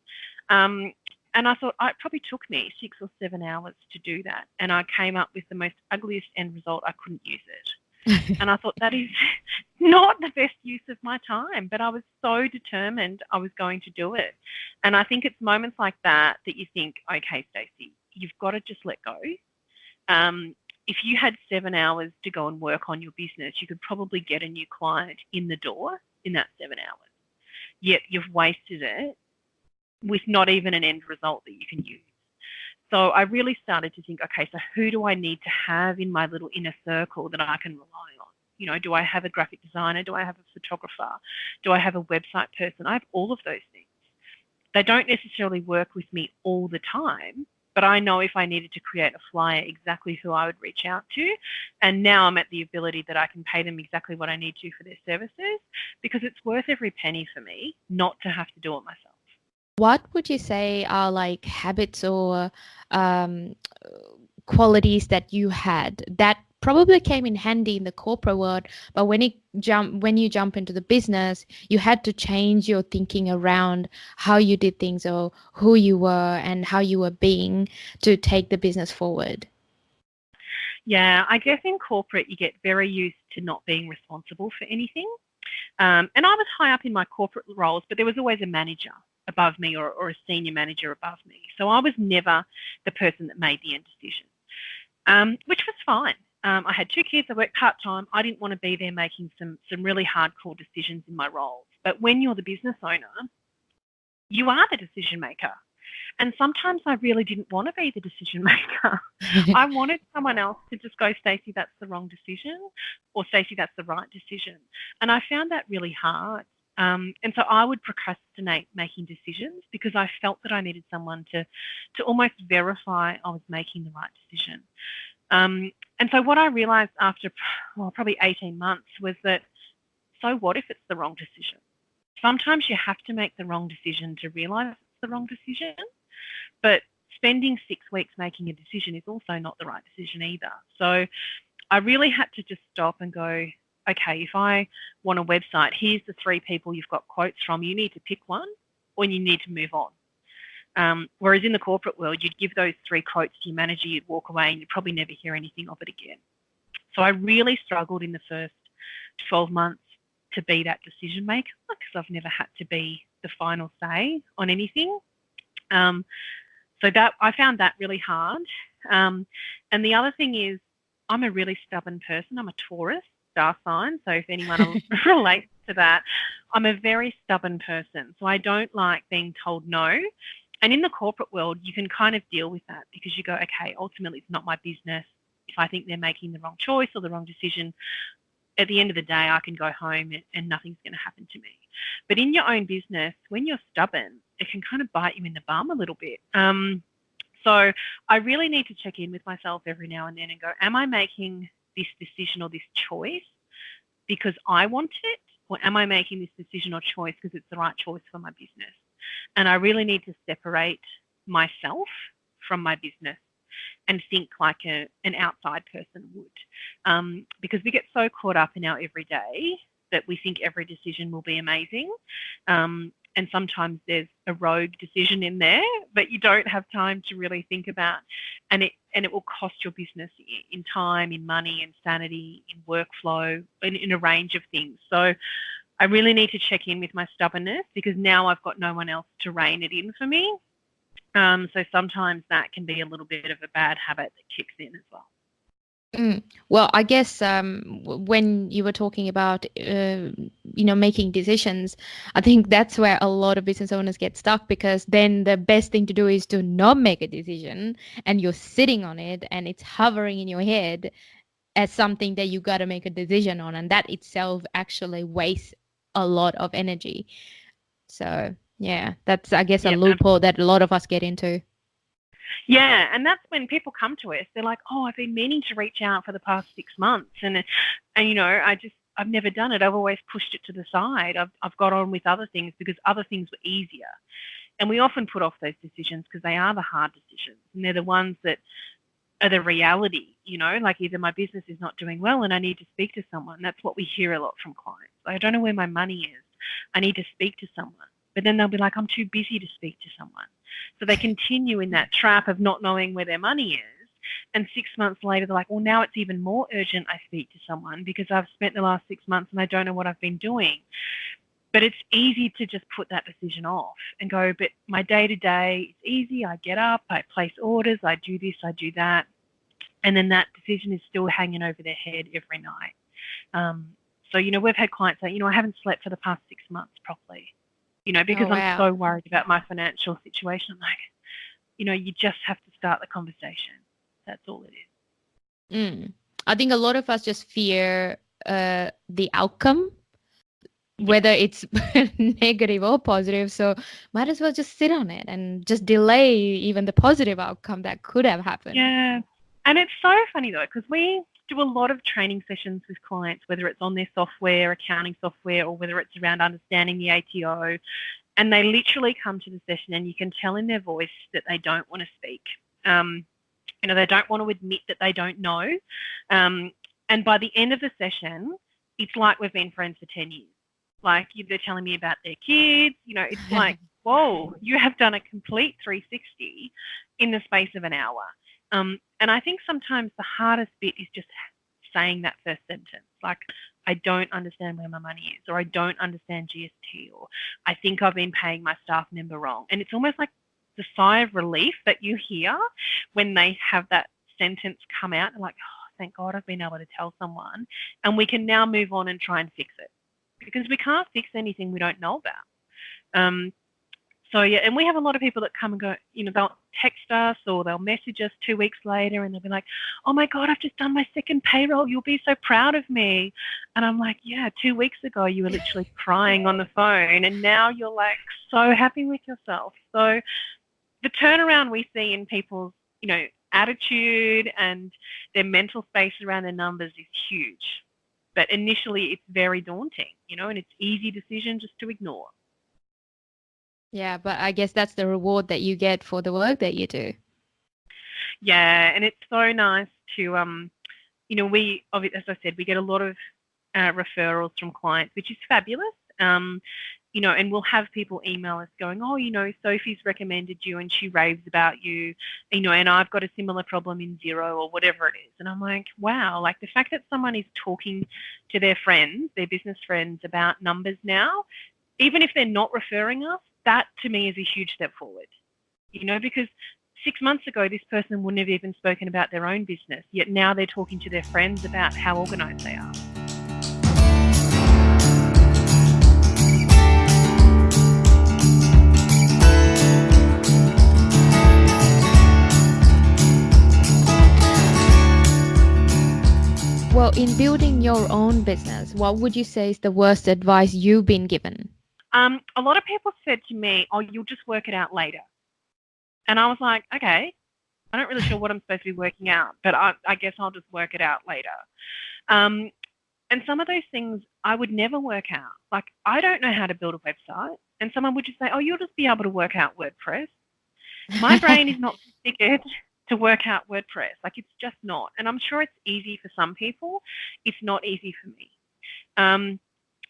And I thought it probably took me 6 or 7 hours to do that. And I came up with the most ugliest end result. I couldn't use it. And I thought that is not the best use of my time. But I was so determined I was going to do it. And I think it's moments like that that you think, okay, Stacey, you've got to just let go. If you had 7 hours to go and work on your business, you could probably get a new client in the door in that 7 hours. Yet you've wasted it with not even an end result that you can use. So I really started to think, okay, so who do I need to have in my little inner circle that I can rely on? Do I have a graphic designer? Do I have a photographer? Do I have a website person? I have all of those things. They don't necessarily work with me all the time, but I know if I needed to create a flyer, exactly who I would reach out to. And now I'm at the ability that I can pay them exactly what I need to for their services, because it's worth every penny for me not to have to do it myself. What would you say are like habits or qualities that you had that probably came in handy in the corporate world, but when you jump into the business, you had to change your thinking around how you did things or who you were and how you were being to take the business forward? Yeah, I guess in corporate you get very used to not being responsible for anything. And I was high up in my corporate roles, but there was always a manager above me or a senior manager above me. So I was never the person that made the end decision, which was fine. I had 2 kids. I worked part-time. I didn't want to be there making some really hardcore decisions in my roles. But when you're the business owner, you are the decision maker. And sometimes I really didn't want to be the decision maker. I wanted someone else to just go, Stacey, that's the wrong decision, or Stacey, that's the right decision. And I found that really hard. And so I would procrastinate making decisions because I felt that I needed someone to almost verify I was making the right decision. And so what I realised after probably 18 months was that, so what if it's the wrong decision? Sometimes you have to make the wrong decision to realise it's the wrong decision. But spending 6 weeks making a decision is also not the right decision either. So I really had to just stop and go, okay, if I want a website, here's the 3 people you've got quotes from. You need to pick one or you need to move on. Whereas in the corporate world, you'd give those 3 quotes to your manager, you'd walk away and you'd probably never hear anything of it again. So I really struggled in the first 12 months to be that decision maker because I've never had to be the final say on anything. So that I found that really hard. And the other thing is I'm a really stubborn person. I'm a Taurus star sign. So if anyone relates to that, I'm a very stubborn person. So I don't like being told no. And in the corporate world, you can kind of deal with that because you go, okay, ultimately it's not my business. If I think they're making the wrong choice or the wrong decision, at the end of the day, I can go home and nothing's going to happen to me. But in your own business, when you're stubborn, it can kind of bite you in the bum a little bit. So I really need to check in with myself every now and then and go, am I making this decision or this choice because I want it? Or am I making this decision or choice because it's the right choice for my business? And I really need to separate myself from my business and think like an outside person would. Because we get so caught up in our everyday that we think every decision will be amazing. And sometimes there's a rogue decision in there, but you don't have time to really think about, and it will cost your business in time, in money, in sanity, in workflow, in a range of things. So I really need to check in with my stubbornness because now I've got no one else to rein it in for me. So sometimes that can be a little bit of a bad habit that kicks in as well. Well, I guess when you were talking about, making decisions, I think that's where a lot of business owners get stuck because then the best thing to do is to not make a decision and you're sitting on it and it's hovering in your head as something that you got to make a decision on. And that itself actually wastes a lot of energy. So, yeah, that's, I guess, a loophole that a lot of us get into. Yeah, and that's when people come to us. They're like, "Oh, I've been meaning to reach out for the past 6 months, and I've never done it. I've always pushed it to the side. I've got on with other things because other things were easier." And we often put off those decisions because they are the hard decisions, and they're the ones that are the reality. Like either my business is not doing well and I need to speak to someone. That's what we hear a lot from clients. I don't know where my money is. I need to speak to someone. But then they'll be like, I'm too busy to speak to someone. So they continue in that trap of not knowing where their money is. And 6 months later, they're like, well, now it's even more urgent I speak to someone because I've spent the last 6 months and I don't know what I've been doing. But it's easy to just put that decision off and go, but my day-to-day, it's easy. I get up, I place orders, I do this, I do that. And then that decision is still hanging over their head every night. So, we've had clients say, I haven't slept for the past 6 months properly. Because I'm so worried about my financial situation. Like, you just have to start the conversation. That's all it is. I think a lot of us just fear the outcome, whether it's negative or positive. So might as well just sit on it and just delay even the positive outcome that could have happened. Yeah. And it's so funny, though, because we do a lot of training sessions with clients, whether it's on their software, accounting software, or whether it's around understanding the ATO. And they literally come to the session and you can tell in their voice that they don't want to speak. They don't want to admit that they don't know. And by the end of the session, it's like we've been friends for 10 years. Like they're telling me about their kids. It's like, whoa, you have done a complete 360 in the space of an hour. And I think sometimes the hardest bit is just saying that first sentence, like, I don't understand where my money is, or I don't understand GST, or I think I've been paying my staff member wrong. And it's almost like the sigh of relief that you hear when they have that sentence come out, and like, oh, thank God I've been able to tell someone, and we can now move on and try and fix it, because we can't fix anything we don't know about. So, yeah, and we have a lot of people that come and go, they'll text us or they'll message us 2 weeks later and they'll be like, oh, my God, I've just done my second payroll. You'll be so proud of me. And I'm like, yeah, 2 weeks ago you were literally crying on the phone and now you're like so happy with yourself. So the turnaround we see in people's, attitude and their mental space around their numbers is huge. But initially it's very daunting, and it's easy decision just to ignore. Yeah, but I guess that's the reward that you get for the work that you do. Yeah, and it's so nice to, as I said, we get a lot of referrals from clients, which is fabulous. And we'll have people email us going, oh, Sophie's recommended you and she raves about you, and I've got a similar problem in Zero or whatever it is. And I'm like, wow, like the fact that someone is talking to their friends, their business friends about numbers now, even if they're not referring us, that to me is a huge step forward, because 6 months ago, this person wouldn't have even spoken about their own business, yet now they're talking to their friends about how organised they are. Well, in building your own business, what would you say is the worst advice you've been given? A lot of people said to me, oh, you'll just work it out later. And I was like, okay, I'm not really sure what I'm supposed to be working out, but I guess I'll just work it out later. And some of those things I would never work out. Like, I don't know how to build a website. And someone would just say, oh, you'll just be able to work out WordPress. My brain is not configured to work out WordPress. Like, it's just not. And I'm sure it's easy for some people. It's not easy for me.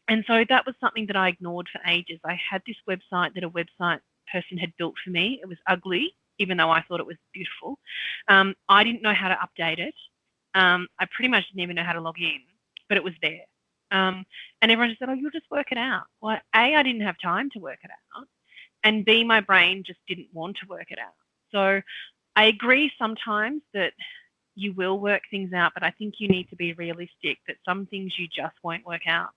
And so that was something that I ignored for ages. I had this website that a website person had built for me. It was ugly, even though I thought it was beautiful. I didn't know how to update it. I pretty much didn't even know how to log in, but it was there. And everyone just said, oh, you'll just work it out. Well, A, I didn't have time to work it out. And B, my brain just didn't want to work it out. So I agree sometimes that you will work things out, but I think you need to be realistic that some things you just won't work out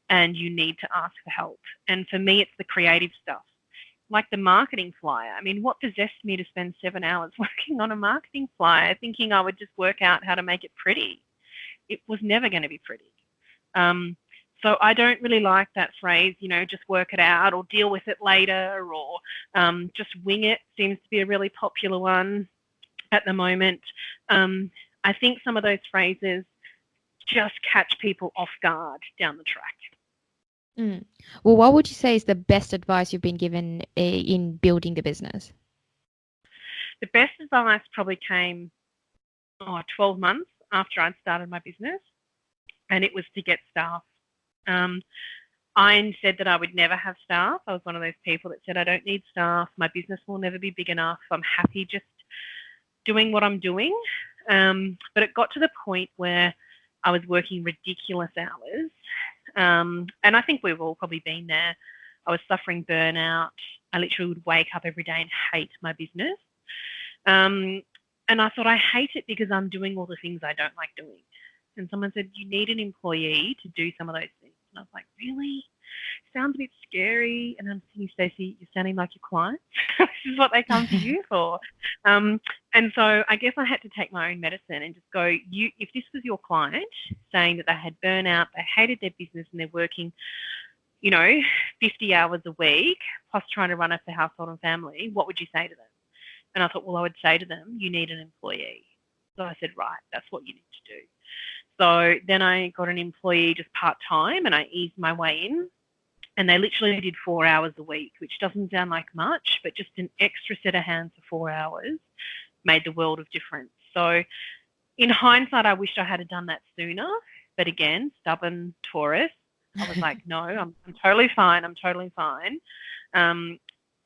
and you need to ask for help. And for me, it's the creative stuff, like the marketing flyer. I mean, what possessed me to spend 7 hours working on a marketing flyer thinking I would just work out how to make it pretty? It was never going to be pretty. So I don't really like that phrase, just work it out or deal with it later or just wing it seems to be a really popular one at the moment. I think some of those phrases just catch people off guard down the track. Well, what would you say is the best advice you've been given in building the business? The best advice probably came 12 months after I'd started my business, and it was to get staff. I said that I would never have staff. I was one of those people that said I don't need staff. My business will never be big enough. I'm happy just doing what I'm doing. But it got to the point where I was working ridiculous hours. And I think we've all probably been there. I was suffering burnout. I literally would wake up every day and hate my business. And I thought, I hate it because I'm doing all the things I don't like doing. And someone said, you need an employee to do some of those things. And I was like, really? Sounds a bit scary. And I'm thinking, Stacey, you're sounding like your clients. This is what they come to you for. And so I guess I had to take my own medicine and just go, if this was your client saying that they had burnout, they hated their business and they're working, 50 hours a week, plus trying to run up the household and family, what would you say to them? And I thought, well, I would say to them, you need an employee. So I said, right, that's what you need to do. So then I got an employee just part-time and I eased my way in. And they literally did 4 hours a week, which doesn't sound like much, but just an extra set of hands for 4 hours made the world of difference. So in hindsight, I wished I had done that sooner. But again, stubborn Taurus, I was like, no, I'm totally fine. I'm totally fine.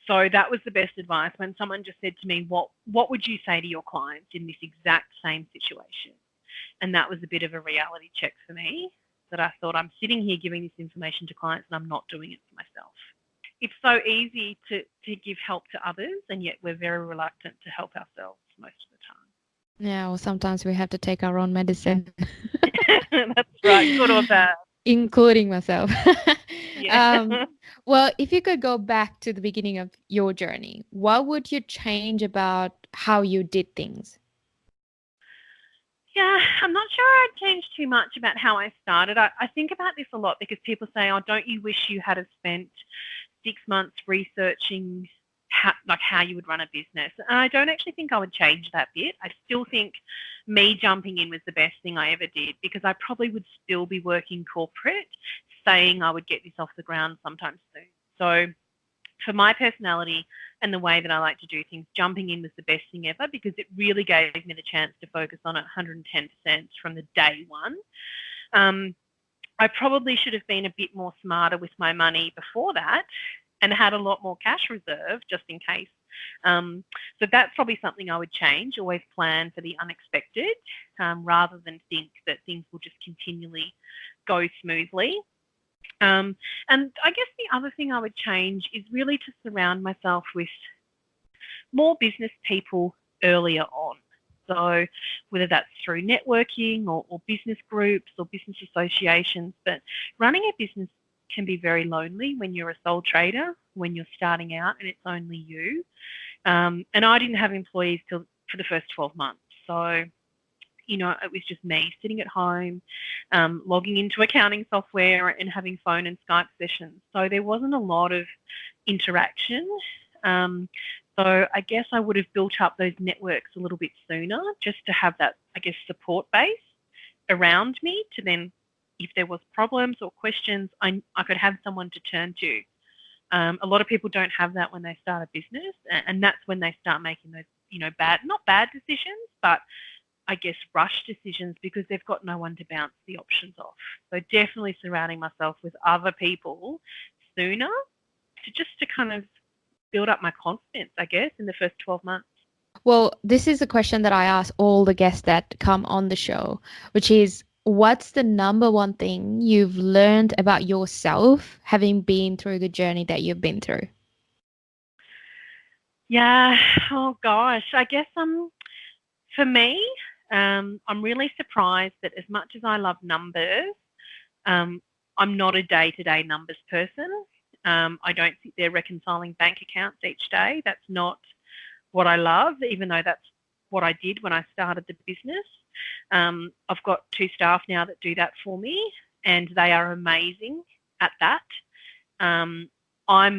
So that was the best advice when someone just said to me, what would you say to your clients in this exact same situation? And that was a bit of a reality check for me, that I thought, I'm sitting here giving this information to clients and I'm not doing it for myself. It's so easy to give help to others, and yet we're very reluctant to help ourselves most of the time. Yeah, well, sometimes we have to take our own medicine. That's right, good or bad. Including myself. Yeah. Well, if you could go back to the beginning of your journey, what would you change about how you did things? Yeah, I'm not sure I'd change too much about how I started. I think about this a lot because people say, oh, don't you wish you had have spent 6 months researching how you would run a business? And I don't actually think I would change that bit. I still think me jumping in was the best thing I ever did, because I probably would still be working corporate saying I would get this off the ground sometime soon. So for my personality and the way that I like to do things, jumping in was the best thing ever because it really gave me the chance to focus on it 110% from the day one. I probably should have been a bit more smarter with my money before that and had a lot more cash reserve just in case. So that's probably something I would change, always plan for the unexpected rather than think that things will just continually go smoothly. And I guess the other thing I would change is really to surround myself with more business people earlier on. So whether that's through networking or business groups or business associations, but running a business can be very lonely when you're a sole trader, when you're starting out and it's only you. And I didn't have employees for the first 12 months. So, you know, it was just me sitting at home, logging into accounting software and having phone and Skype sessions. So there wasn't a lot of interaction. So I guess I would have built up those networks a little bit sooner just to have that, I guess, support base around me to then, if there was problems or questions, I could have someone to turn to. A lot of people don't have that when they start a business, and that's when they start making those, you know, not bad decisions, but I guess rush decisions because they've got no one to bounce the options off. So definitely surrounding myself with other people sooner to kind of build up my confidence, I guess, in the first 12 months. Well, this is a question that I ask all the guests that come on the show, which is, what's the number one thing you've learned about yourself having been through the journey that you've been through? Yeah, oh gosh, I guess for me, I'm really surprised that as much as I love numbers, I'm not a day-to-day numbers person. I don't sit there reconciling bank accounts each day. That's not what I love, even though that's what I did when I started the business. I've got 2 staff now that do that for me, and they are amazing at that. I'm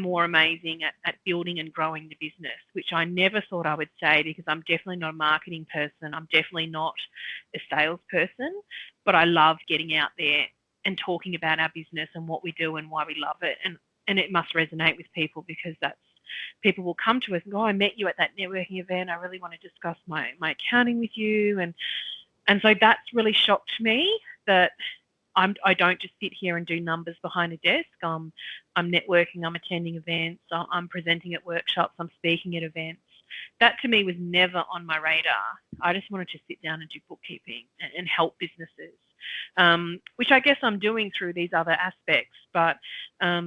more amazing at building and growing the business, which I never thought I would say because I'm definitely not a marketing person. I'm definitely not a salesperson, but I love getting out there and talking about our business and what we do and why we love it. And it must resonate with people because people will come to us and go, oh, I met you at that networking event. I really want to discuss my accounting with you. And so that's really shocked me that I don't just sit here and do numbers behind a desk. I'm networking, I'm attending events, I'm presenting at workshops, I'm speaking at events. That to me was never on my radar. I just wanted to sit down and do bookkeeping and help businesses, which I guess I'm doing through these other aspects, but I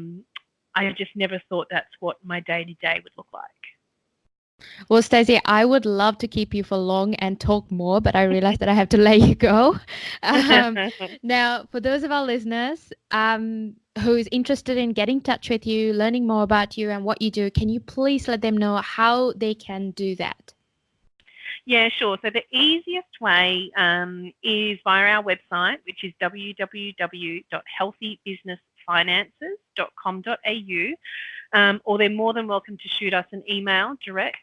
just never thought that's what my day-to-day would look like. Well, Stacey, I would love to keep you for long and talk more, but I realize that I have to let you go. Now, for those of our listeners who is interested in getting in touch with you, learning more about you and what you do, can you please let them know how they can do that? Yeah, sure. So the easiest way is via our website, which is www.healthybusinessfinances.com.au, or they're more than welcome to shoot us an email direct,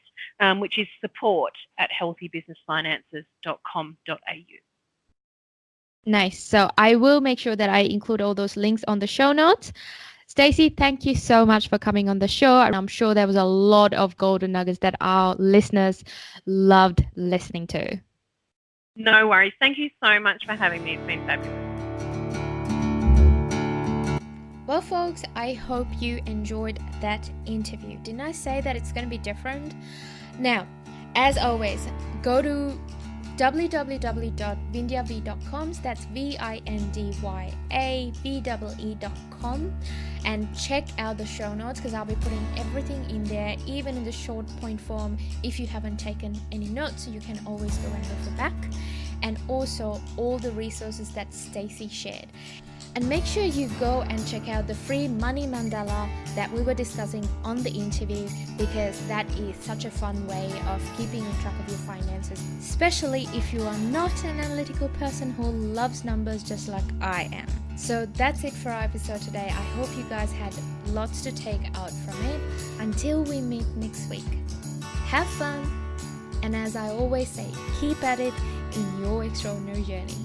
which is support@healthybusinessfinances.com.au. Nice. So I will make sure that I include all those links on the show notes. Stacey, thank you so much for coming on the show. I'm sure there was a lot of golden nuggets that our listeners loved listening to. No worries. Thank you so much for having me. It's been fabulous. Well, folks, I hope you enjoyed that interview. Didn't I say that it's going to be different? Now, as always, go to www.vindyav.com, that's VINDYAVEE.com, and check out the show notes because I'll be putting everything in there, even in the short point form. If you haven't taken any notes, you can always go and refer back, and also all the resources that Stacy shared. And make sure you go and check out the free money mandala that we were discussing on the interview, because that is such a fun way of keeping track of your finances, especially if you are not an analytical person who loves numbers just like I am. So that's it for our episode today. I hope you guys had lots to take out from it. Until we meet next week, have fun, and as I always say, keep at it in your extraordinary journey.